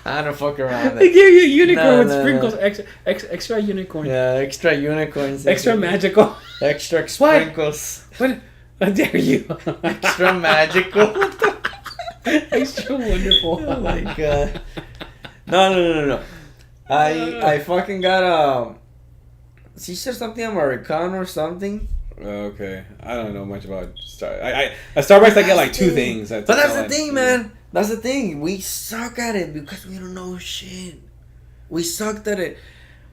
[SPEAKER 1] I don't fuck around.
[SPEAKER 2] They give you a unicorn
[SPEAKER 1] No,
[SPEAKER 2] with
[SPEAKER 1] no,
[SPEAKER 2] sprinkles,
[SPEAKER 1] no.
[SPEAKER 2] extra unicorn,
[SPEAKER 1] Yeah, extra unicorns.
[SPEAKER 2] extra magical.
[SPEAKER 1] Extra sprinkles.
[SPEAKER 2] What? How dare you?
[SPEAKER 1] Extra magical.
[SPEAKER 2] Extra wonderful.
[SPEAKER 1] Oh my god. No. I fucking got she said something Americano or something.
[SPEAKER 2] Okay, I don't know much about at Starbucks. I get like two things.
[SPEAKER 1] But that's the thing, man. That's the thing. We suck at it because we don't know shit. We sucked at it.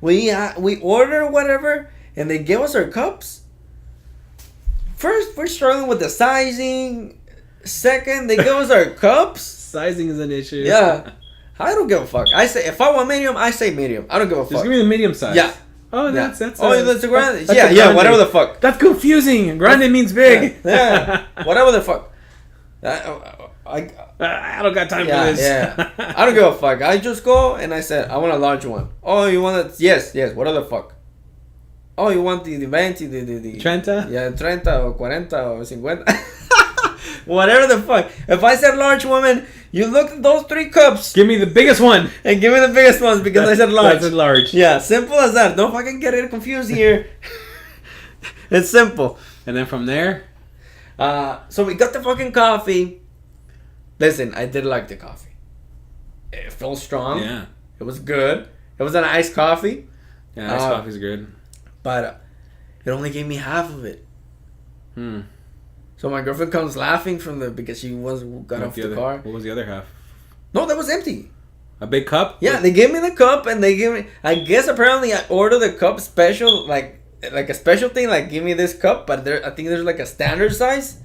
[SPEAKER 1] We order whatever, and they give us our cups. First, we're struggling with the sizing. Second, they give us our cups.
[SPEAKER 2] Sizing is an issue.
[SPEAKER 1] Yeah, I don't give a fuck. I say if I want medium, I say medium. I don't give a
[SPEAKER 2] Just
[SPEAKER 1] fuck.
[SPEAKER 2] give me the medium size.
[SPEAKER 1] Yeah.
[SPEAKER 2] Oh,
[SPEAKER 1] Yeah.
[SPEAKER 2] that's
[SPEAKER 1] Oh, that's a grande.
[SPEAKER 2] that's
[SPEAKER 1] Yeah,
[SPEAKER 2] a
[SPEAKER 1] yeah,
[SPEAKER 2] grande.
[SPEAKER 1] whatever the fuck.
[SPEAKER 2] That's confusing. Grande means big.
[SPEAKER 1] Yeah, whatever the fuck.
[SPEAKER 2] I don't got time
[SPEAKER 1] Yeah,
[SPEAKER 2] for this.
[SPEAKER 1] yeah. I don't give a fuck. I just go and I said, I want a large one. Oh, you want it? Yes. What the fuck? Oh, you want the 20, the
[SPEAKER 2] 30?
[SPEAKER 1] Yeah, 30 or 40 or 50. Whatever the fuck. If I said large woman, you look at those 3 cups
[SPEAKER 2] Give me the biggest one.
[SPEAKER 1] and give me the biggest ones because I said large.
[SPEAKER 2] That's a large.
[SPEAKER 1] Yeah, simple as that. Don't fucking get it confused here. It's simple.
[SPEAKER 2] And then from there,
[SPEAKER 1] So we got the fucking coffee. Listen, I did like the coffee. It felt strong.
[SPEAKER 2] yeah,
[SPEAKER 1] It was good. It was an iced coffee,
[SPEAKER 2] iced coffee's good.
[SPEAKER 1] but it only gave me half of it.
[SPEAKER 2] Hmm.
[SPEAKER 1] So my girlfriend comes laughing because she got
[SPEAKER 2] What
[SPEAKER 1] off the
[SPEAKER 2] other-
[SPEAKER 1] car.
[SPEAKER 2] What was the other half?
[SPEAKER 1] No, that was empty.
[SPEAKER 2] A big cup?
[SPEAKER 1] Yeah, they gave me the cup and they gave me. I guess apparently I ordered the cup special, like a special thing. Like give me this cup, but I think there's like a standard size.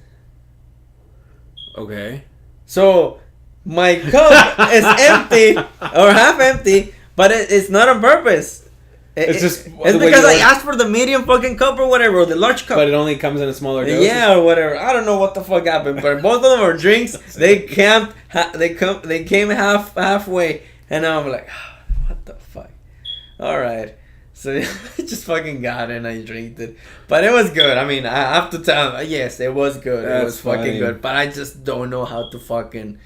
[SPEAKER 2] Okay.
[SPEAKER 1] So my cup is empty or half empty, but it's not on purpose.
[SPEAKER 2] It's just
[SPEAKER 1] it's
[SPEAKER 2] the way
[SPEAKER 1] because
[SPEAKER 2] you
[SPEAKER 1] I
[SPEAKER 2] order-
[SPEAKER 1] asked for the medium fucking cup or whatever, or the large cup.
[SPEAKER 2] But it only comes in a smaller dose.
[SPEAKER 1] Yeah, or whatever. I don't know what the fuck happened, but both of them are drinks. They camped. They came halfway, and now I'm like, what the fuck? All right. So I just fucking got it and I drank it, but it was good. I mean, I have to tell. Yes, it was good. It
[SPEAKER 2] That's
[SPEAKER 1] was fucking
[SPEAKER 2] funny.
[SPEAKER 1] good, but I just don't know how to fucking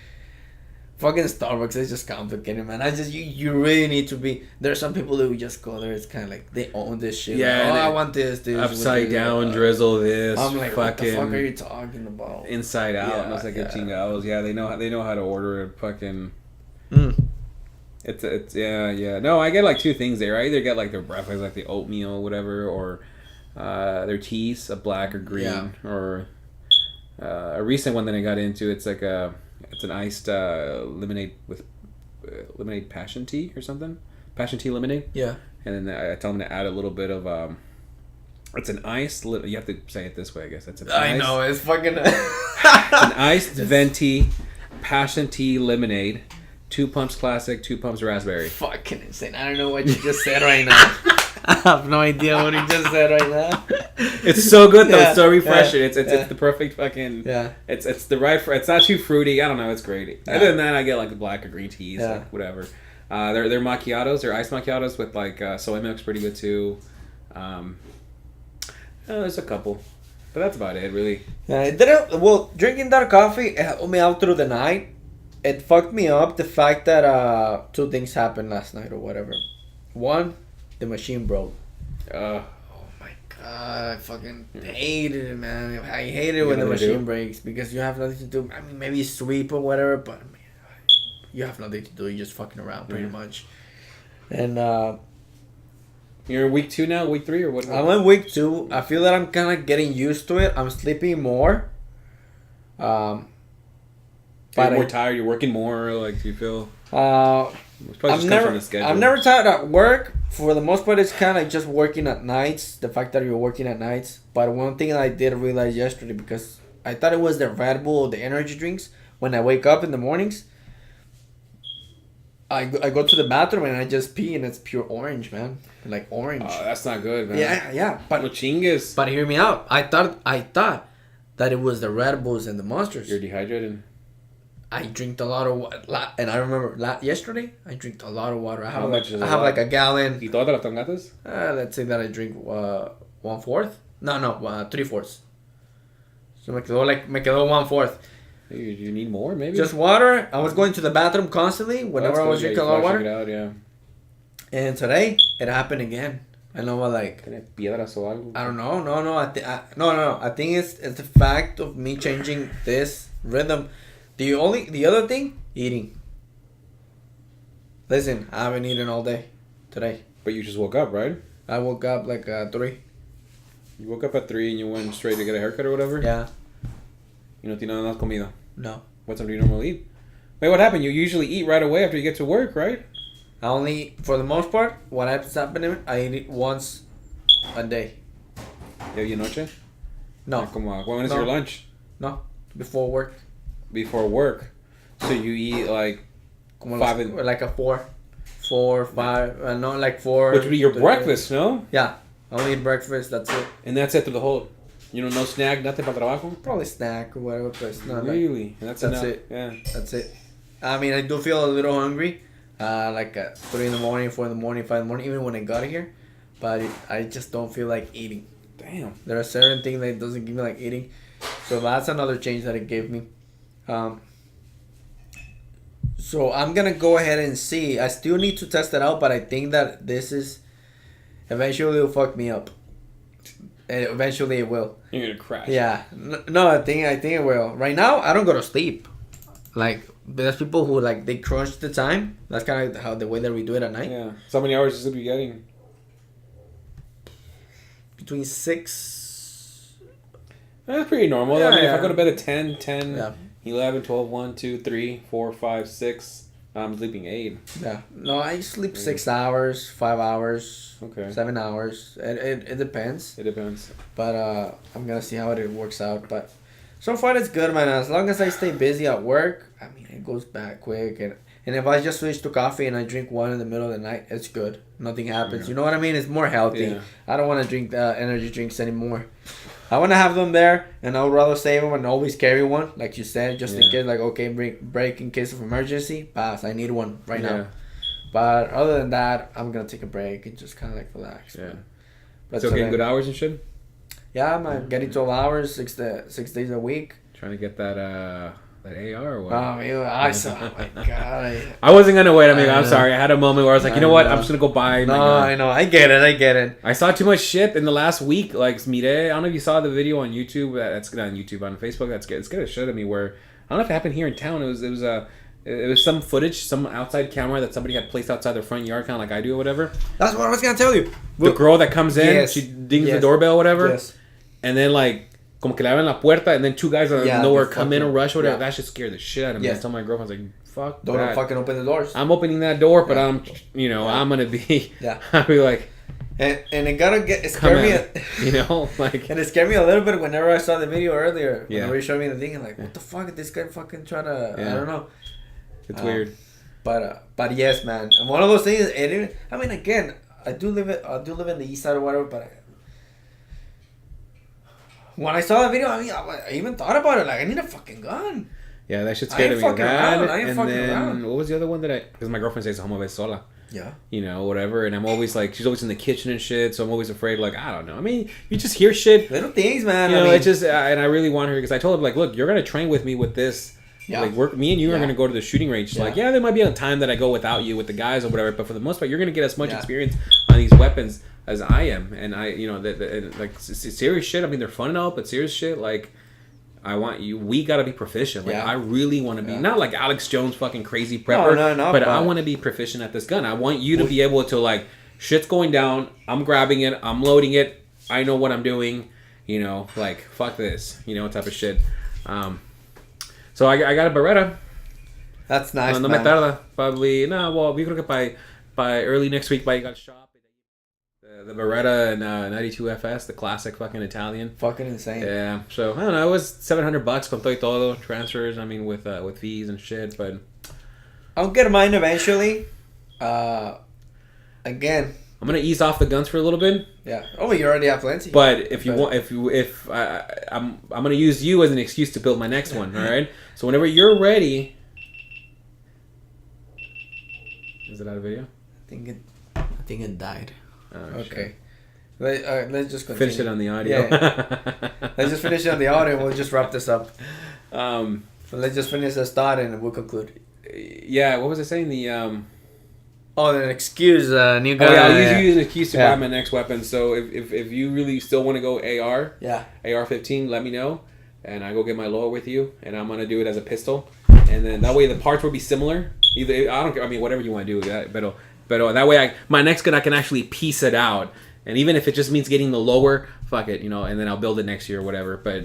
[SPEAKER 1] Starbucks is just complicated, man. You really need to be. There are some people who just go there. It's kind of like they own this shit.
[SPEAKER 2] Yeah,
[SPEAKER 1] like,
[SPEAKER 2] they-
[SPEAKER 1] I want this.
[SPEAKER 2] Upside
[SPEAKER 1] this,
[SPEAKER 2] down, drizzle this.
[SPEAKER 1] I'm like, what the
[SPEAKER 2] fucking
[SPEAKER 1] fuck are you talking about?
[SPEAKER 2] inside out.
[SPEAKER 1] Yeah,
[SPEAKER 2] No sé qué
[SPEAKER 1] yeah.
[SPEAKER 2] chingados. Yeah, they know how to order it. Fucking.
[SPEAKER 1] Mm.
[SPEAKER 2] It's yeah. No, I get like 2 things there. I either get like their breakfast, like the oatmeal, or whatever, or their teas, a black or green,
[SPEAKER 1] Yeah.
[SPEAKER 2] or a recent one that I got into. It's like it's an iced lemonade with lemonade passion tea or something. Passion tea lemonade.
[SPEAKER 1] Yeah.
[SPEAKER 2] and then I tell them to add a little bit of it's an iced. You have to say it this way, I guess. It's an
[SPEAKER 1] I know it's fucking.
[SPEAKER 2] an iced venti, passion tea lemonade, 2 pumps classic, 2 pumps raspberry.
[SPEAKER 1] Fucking insane. I don't know what you just said right now. I have no idea what you just said right now.
[SPEAKER 2] It's so good though.
[SPEAKER 1] Yeah,
[SPEAKER 2] It's so refreshing.
[SPEAKER 1] yeah,
[SPEAKER 2] It's
[SPEAKER 1] yeah.
[SPEAKER 2] the perfect fucking.
[SPEAKER 1] Yeah.
[SPEAKER 2] It's the right. It's not too fruity. I don't know. It's great.
[SPEAKER 1] Yeah.
[SPEAKER 2] Other than that, I get like the black or green teas,
[SPEAKER 1] Yeah.
[SPEAKER 2] like whatever. They're macchiatos. They're iced macchiatos with like soy milk's pretty good too. There's a couple, but that's about it really.
[SPEAKER 1] Yeah, it didn't. Well, drinking that coffee it helped me out through the night. It fucked me up the fact that 2 things happened last night or whatever. One, the machine broke. Oh my god, I fucking hated it, man. I hate it when the
[SPEAKER 2] nothing to
[SPEAKER 1] machine
[SPEAKER 2] do?
[SPEAKER 1] breaks because you have nothing to do. I mean, maybe sweep or whatever, but I mean, you have nothing to do. You're just fucking around pretty much. And
[SPEAKER 2] You're in week 2 now, week 3 or what?
[SPEAKER 1] I'm in week 2. I feel that I'm kind of getting used to it. I'm sleeping more.
[SPEAKER 2] You're
[SPEAKER 1] But
[SPEAKER 2] more tired. You're working more. Like, do you feel? It's probably
[SPEAKER 1] I'm
[SPEAKER 2] just comes
[SPEAKER 1] never,
[SPEAKER 2] from the schedule.
[SPEAKER 1] I'm never tired at work. For the most part, it's kind of just working at nights. The fact that you're working at nights. But one thing that I did realize yesterday, because I thought it was the Red Bull or the energy drinks. When I wake up in the mornings, I go to the bathroom and I just pee and it's pure orange, man. Like orange.
[SPEAKER 2] Oh, that's not good, man.
[SPEAKER 1] Yeah.
[SPEAKER 2] But chingas.
[SPEAKER 1] But hear me out. I thought that it was the Red Bulls and the Monsters.
[SPEAKER 2] You're dehydrated.
[SPEAKER 1] I drank a lot of and I remember yesterday I drank a lot of water. I have
[SPEAKER 2] How much is a
[SPEAKER 1] I have
[SPEAKER 2] lot?
[SPEAKER 1] like a gallon.
[SPEAKER 2] ¿Y todas las tongatas?
[SPEAKER 1] Let's say that I drink 1/4. No, 3/4. So me quedó 1/4.
[SPEAKER 2] You need more, maybe.
[SPEAKER 1] Just water. I was going to the bathroom constantly whenever I was drinking a lot of water.
[SPEAKER 2] It out, yeah.
[SPEAKER 1] And today it happened again. I know what like.
[SPEAKER 2] ¿Tiene piedras o algo?
[SPEAKER 1] I don't know. No. I think it's the fact of me changing this rhythm. The other thing, eating. Listen, I haven't eaten all day today.
[SPEAKER 2] But you just woke up, right?
[SPEAKER 1] I woke up like 3.
[SPEAKER 2] You woke up at 3 and you went straight to get a haircut or whatever?
[SPEAKER 1] Yeah.
[SPEAKER 2] You no tiene nada más comida.
[SPEAKER 1] No.
[SPEAKER 2] What time do you normally eat? Wait, what happened? You usually eat right away after you get to work, right?
[SPEAKER 1] I only, for the most part, what happens happening, I eat it once a day.
[SPEAKER 2] ¿Y noche?
[SPEAKER 1] No.
[SPEAKER 2] When is
[SPEAKER 1] No.
[SPEAKER 2] your lunch?
[SPEAKER 1] No. Before work.
[SPEAKER 2] Before work. So you eat like
[SPEAKER 1] Como
[SPEAKER 2] 5 and...
[SPEAKER 1] like a 4. 4, 5. No, like 4.
[SPEAKER 2] Which would be your breakfast, no?
[SPEAKER 1] Yeah. I only eat breakfast, that's it.
[SPEAKER 2] And that's it through the whole... You know, no snack, nothing para trabajo?
[SPEAKER 1] Probably snack or whatever, but it's not like...
[SPEAKER 2] Really? And that's enough.
[SPEAKER 1] it.
[SPEAKER 2] Yeah.
[SPEAKER 1] That's it. I mean, I do feel a little hungry. Like at 3 in the morning, 4 in the morning, 5 in the morning, even when I got here. But I just don't feel like eating.
[SPEAKER 2] Damn.
[SPEAKER 1] There are certain things that doesn't give me like eating. So that's another change that it gave me. So I'm going to go ahead and see. I still need to test it out, but I think that this is... Eventually it will fuck me up. And eventually it will.
[SPEAKER 2] You're going to crash.
[SPEAKER 1] Yeah. No, I think it will. Right now, I don't go to sleep. Like, there's people who, like, they crunch the time. That's kind of how the way that we do it at night.
[SPEAKER 2] Yeah. So how many hours you sleep you getting?
[SPEAKER 1] Between 6...
[SPEAKER 2] That's pretty normal.
[SPEAKER 1] Yeah,
[SPEAKER 2] I mean, if
[SPEAKER 1] yeah.
[SPEAKER 2] I go to bed at 10,
[SPEAKER 1] Yeah.
[SPEAKER 2] 11, 12, 1, 2, 3, 4, 5, 6, I'm sleeping 8.
[SPEAKER 1] Yeah. No, I sleep 6 hours, 5 hours,
[SPEAKER 2] Okay.
[SPEAKER 1] 7 hours. It depends.
[SPEAKER 2] It depends.
[SPEAKER 1] But I'm going to see how it works out. But so far, it's good, man. As long as I stay busy at work, I mean, it goes back quick. And if I just switch to coffee and I drink one in the middle of the night, it's good. Nothing happens.
[SPEAKER 2] Yeah.
[SPEAKER 1] You know what I mean? It's more healthy.
[SPEAKER 2] Yeah.
[SPEAKER 1] I don't want to drink energy drinks anymore. I want to have them there, and I would rather save them and always carry one, like you said, just in
[SPEAKER 2] Yeah.
[SPEAKER 1] case, like, okay, break in case of emergency. Pass. I need one right
[SPEAKER 2] Yeah.
[SPEAKER 1] now. But other than that, I'm going to take a break and just kind of, like, relax.
[SPEAKER 2] Yeah.
[SPEAKER 1] But
[SPEAKER 2] So
[SPEAKER 1] so
[SPEAKER 2] getting
[SPEAKER 1] then-
[SPEAKER 2] good hours and shit?
[SPEAKER 1] Yeah, I'm getting 12 hours, 6 days a week.
[SPEAKER 2] Trying to get that AR or what?
[SPEAKER 1] Oh, my God.
[SPEAKER 2] I wasn't gonna wait. I mean,
[SPEAKER 1] I
[SPEAKER 2] I'm
[SPEAKER 1] know.
[SPEAKER 2] sorry. I had a moment where I was like, you know
[SPEAKER 1] I
[SPEAKER 2] what?
[SPEAKER 1] know.
[SPEAKER 2] I'm just gonna go buy.
[SPEAKER 1] No,
[SPEAKER 2] my gun.
[SPEAKER 1] I know. I get it.
[SPEAKER 2] I saw too much shit in the last week. Like, mire, I don't know if you saw the video on YouTube. That's not on YouTube, on Facebook. That's good. It's good. It showed at me where I don't know if it happened here in town. It was some footage, some outside camera that somebody had placed outside their front yard, kind of like I do or whatever.
[SPEAKER 1] That's what I was going to tell you.
[SPEAKER 2] The girl that comes in,
[SPEAKER 1] Yes.
[SPEAKER 2] she dings the
[SPEAKER 1] Yes.
[SPEAKER 2] doorbell or whatever,
[SPEAKER 1] Yes.
[SPEAKER 2] and then like. Como que le abren la puerta and then 2 guys out of
[SPEAKER 1] Yeah,
[SPEAKER 2] nowhere
[SPEAKER 1] they
[SPEAKER 2] come in
[SPEAKER 1] fucking-
[SPEAKER 2] or rush or whatever.
[SPEAKER 1] yeah.
[SPEAKER 2] That shit scared the shit out of me.
[SPEAKER 1] Yeah.
[SPEAKER 2] I told my girlfriend, I was like, fuck
[SPEAKER 1] Don't
[SPEAKER 2] that.
[SPEAKER 1] fucking open the doors.
[SPEAKER 2] I'm opening that door, but
[SPEAKER 1] Yeah.
[SPEAKER 2] I'm,
[SPEAKER 1] Yeah.
[SPEAKER 2] I'm gonna be,
[SPEAKER 1] Yeah.
[SPEAKER 2] I'll be like,
[SPEAKER 1] And it gotta get it
[SPEAKER 2] come
[SPEAKER 1] scared me.
[SPEAKER 2] at me, you know, like,
[SPEAKER 1] And it scared me a little bit whenever I saw the video earlier.
[SPEAKER 2] Yeah.
[SPEAKER 1] Whenever you showed me the thing, I'm like, what the fuck? Is this guy fucking trying to?
[SPEAKER 2] Yeah.
[SPEAKER 1] I don't know.
[SPEAKER 2] it's weird.
[SPEAKER 1] But yes, man. And one of those things. I mean, again, I do live in the east side or whatever. But when I saw the video, I mean, I even thought about it. Like, I need a fucking gun.
[SPEAKER 2] Yeah, that shit
[SPEAKER 1] I
[SPEAKER 2] scared
[SPEAKER 1] ain't
[SPEAKER 2] me.
[SPEAKER 1] fucking around. I ain't
[SPEAKER 2] and
[SPEAKER 1] fucking
[SPEAKER 2] then
[SPEAKER 1] around.
[SPEAKER 2] what was the other one that because my girlfriend says "Homo ves sola,"
[SPEAKER 1] Yeah.
[SPEAKER 2] you know, whatever, and I'm always like, she's always in the kitchen and shit, so I'm always afraid. Like, I don't know. I mean, you just hear shit.
[SPEAKER 1] Little things, man.
[SPEAKER 2] You
[SPEAKER 1] I
[SPEAKER 2] know,
[SPEAKER 1] mean,
[SPEAKER 2] it just and I really want her because I told her like, look, you're gonna train with me with this.
[SPEAKER 1] Yeah.
[SPEAKER 2] Like me and you are
[SPEAKER 1] Yeah.
[SPEAKER 2] gonna go to the shooting range.
[SPEAKER 1] Yeah.
[SPEAKER 2] Like, yeah, there might be a time that I go without you with the guys or whatever, but for the most part, you're gonna get as much
[SPEAKER 1] Yeah.
[SPEAKER 2] experience on these weapons as I am. And I, you know, like serious shit. I mean, they're fun and all, but serious shit, like. I want you. We gotta be proficient. Like
[SPEAKER 1] Yeah.
[SPEAKER 2] I really want to be
[SPEAKER 1] Yeah.
[SPEAKER 2] not like Alex Jones, fucking crazy prepper.
[SPEAKER 1] No,
[SPEAKER 2] but I want to be proficient at this gun. I want you to be able to like, shit's going down. I'm grabbing it. I'm loading it. I know what I'm doing. You know, like fuck this. You know, type of shit. So I got a Beretta.
[SPEAKER 1] That's nice,
[SPEAKER 2] No me
[SPEAKER 1] man.
[SPEAKER 2] tarda. Probably no. Well, we creo que by early next week, by you got shop. The Beretta and 92 FS, the classic fucking Italian.
[SPEAKER 1] Fucking insane.
[SPEAKER 2] Yeah, so I don't know. It was $700 con todo y todo transfers. I mean, with fees and shit. But
[SPEAKER 1] I'll get mine eventually. Again,
[SPEAKER 2] I'm gonna ease off the guns for a little bit.
[SPEAKER 1] yeah. Oh, you already have plenty.
[SPEAKER 2] But if you want, I'm gonna use you as an excuse to build my next one. All right. So whenever you're ready, is it out of video?
[SPEAKER 1] I think it died.
[SPEAKER 2] Oh,
[SPEAKER 1] Okay.
[SPEAKER 2] shit.
[SPEAKER 1] Let's just continue.
[SPEAKER 2] Finish it on the audio.
[SPEAKER 1] Let's just finish it on the audio and we'll just wrap this up.
[SPEAKER 2] So
[SPEAKER 1] Let's just finish this thought and we'll conclude.
[SPEAKER 2] yeah, what was I saying? The
[SPEAKER 1] Oh, an excuse, new guy.
[SPEAKER 2] oh yeah, I'll use you as an excuse to
[SPEAKER 1] Yeah.
[SPEAKER 2] buy my next weapon. So if you really still want to go AR,
[SPEAKER 1] Yeah.
[SPEAKER 2] AR-15, let me know, and I go get my lower with you, and I'm gonna do it as a pistol, and then that way the parts will be similar. Either I don't care. I mean, whatever you want to do, but that way my next gun I can actually piece it out, and even if it just means getting the lower, fuck it, you know, and then I'll build it next year or whatever. But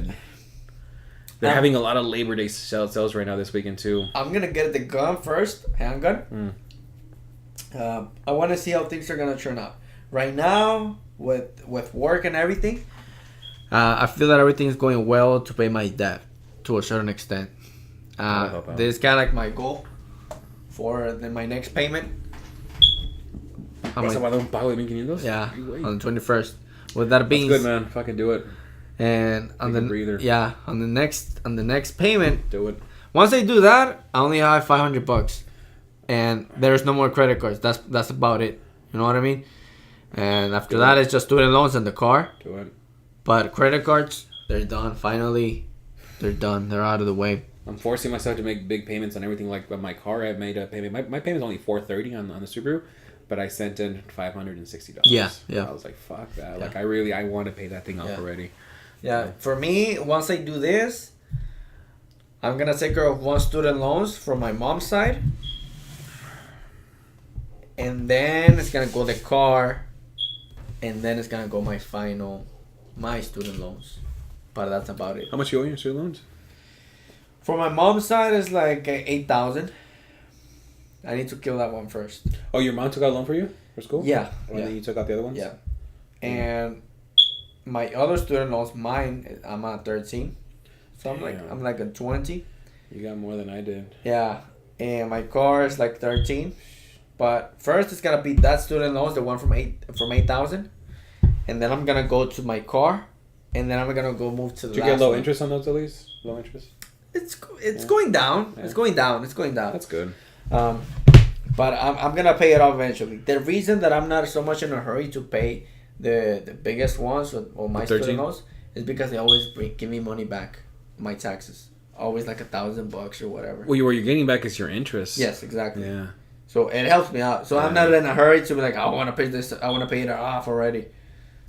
[SPEAKER 2] they're having a lot of Labor Day sales right now this weekend too.
[SPEAKER 1] I'm gonna get the gun first, handgun. I want to see how things are gonna turn out. Right now, with work and everything, I feel that everything's going well to pay my debt to a certain extent. This is kind of like my goal for my next payment.
[SPEAKER 2] ¿Vas a guardar un pago de 1,500?
[SPEAKER 1] Yeah,
[SPEAKER 2] Ay, güey.
[SPEAKER 1] on the 21st. With that being
[SPEAKER 2] That's good, man. Fucking do it.
[SPEAKER 1] and on
[SPEAKER 2] Take a
[SPEAKER 1] the
[SPEAKER 2] breather.
[SPEAKER 1] on the next payment,
[SPEAKER 2] Do it.
[SPEAKER 1] once I do that, I only have $500, and there's no more credit cards. That's about it. You know what I mean? And after that, it's just student loans and the car.
[SPEAKER 2] Do it.
[SPEAKER 1] But credit cards, they're done. Finally, they're done. They're out of the way.
[SPEAKER 2] I'm forcing myself to make big payments on everything. Like my car, I made a payment. My payment's only $430 on the Subaru, but I sent in $560.
[SPEAKER 1] Yeah, yeah.
[SPEAKER 2] I was like, fuck that.
[SPEAKER 1] Yeah.
[SPEAKER 2] Like I want to pay that thing off
[SPEAKER 1] Yeah.
[SPEAKER 2] already.
[SPEAKER 1] Yeah, for me, once I do this, I'm gonna take care of one student loans from my mom's side, and then it's gonna go the car, and then it's gonna go my student loans. But that's about it.
[SPEAKER 2] How much you owe your student loans?
[SPEAKER 1] For my mom's side, it's like 8,000. I need to kill that one first.
[SPEAKER 2] Oh, your mom took out a loan for you for school?
[SPEAKER 1] Yeah,
[SPEAKER 2] And
[SPEAKER 1] yeah.
[SPEAKER 2] then you took out the other ones?
[SPEAKER 1] Yeah. And my other student loans, mine, I'm at 13. So
[SPEAKER 2] Damn.
[SPEAKER 1] I'm like a 20.
[SPEAKER 2] You got more than I did.
[SPEAKER 1] Yeah. And my car is like 13. But first it's gonna be that student loans, the one from 8,000. And then I'm gonna go to my car, and then I'm gonna go move to the
[SPEAKER 2] Did you
[SPEAKER 1] last
[SPEAKER 2] get low
[SPEAKER 1] one.
[SPEAKER 2] interest on those at least? Low interest?
[SPEAKER 1] It's
[SPEAKER 2] Yeah.
[SPEAKER 1] going down.
[SPEAKER 2] Yeah.
[SPEAKER 1] It's going down. It's going down.
[SPEAKER 2] That's good.
[SPEAKER 1] But I'm gonna pay it off eventually. The reason that I'm not so much in a hurry to pay the biggest ones or my
[SPEAKER 2] The 13?
[SPEAKER 1] student loans is because they always give me money back, my taxes. Always like $1,000 or whatever.
[SPEAKER 2] Well, what you're getting back is your interest.
[SPEAKER 1] Yes, exactly.
[SPEAKER 2] Yeah.
[SPEAKER 1] So it helps me out. So I'm
[SPEAKER 2] Yeah.
[SPEAKER 1] not in a hurry to be like, I want to pay this. I want to pay it off already.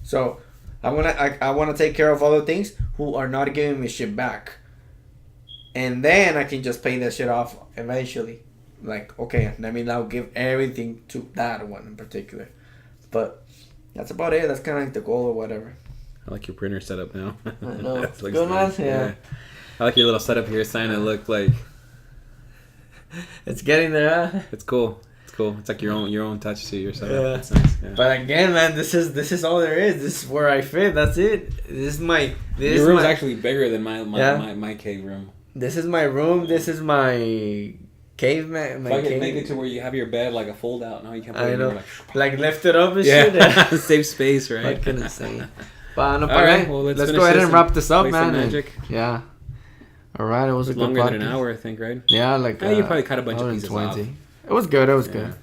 [SPEAKER 1] So I want to take care of other things who are not giving me shit back, and then I can just pay that shit off eventually. Like, okay, let me now give everything to that one in particular. But that's about it. That's kind of like the goal or whatever.
[SPEAKER 2] I like your printer setup now.
[SPEAKER 1] I know.
[SPEAKER 2] That looks
[SPEAKER 1] Good, man?
[SPEAKER 2] nice.
[SPEAKER 1] Yeah.
[SPEAKER 2] I like your little setup here, starting to look like
[SPEAKER 1] It's getting there. Huh?
[SPEAKER 2] It's cool. It's cool. It's like your own touch to your setup.
[SPEAKER 1] Yeah.
[SPEAKER 2] That's nice. Yeah.
[SPEAKER 1] But again, man, this is all there is. This is where I fit. That's it. This is my. This
[SPEAKER 2] Your room's
[SPEAKER 1] is my,
[SPEAKER 2] actually bigger than my cave room.
[SPEAKER 1] This is my room. This is my caveman.
[SPEAKER 2] If I could make it to where you have your bed like a fold out, no, you can't. Put
[SPEAKER 1] I
[SPEAKER 2] it
[SPEAKER 1] know.
[SPEAKER 2] anywhere,
[SPEAKER 1] Like lift it up and
[SPEAKER 2] yeah.
[SPEAKER 1] shit.
[SPEAKER 2] Save space, right?
[SPEAKER 1] Fucking insane. But no,
[SPEAKER 2] All right, well, let's
[SPEAKER 1] let's
[SPEAKER 2] finish
[SPEAKER 1] go ahead
[SPEAKER 2] this
[SPEAKER 1] and wrap this up,
[SPEAKER 2] play some
[SPEAKER 1] man. and-
[SPEAKER 2] Magic.
[SPEAKER 1] yeah. All right, it was a good
[SPEAKER 2] Longer than an
[SPEAKER 1] podcast.
[SPEAKER 2] hour, I think, right?
[SPEAKER 1] Yeah, like
[SPEAKER 2] you probably cut a bunch of pieces off.
[SPEAKER 1] 120. It was good. It was
[SPEAKER 2] Yeah.
[SPEAKER 1] good.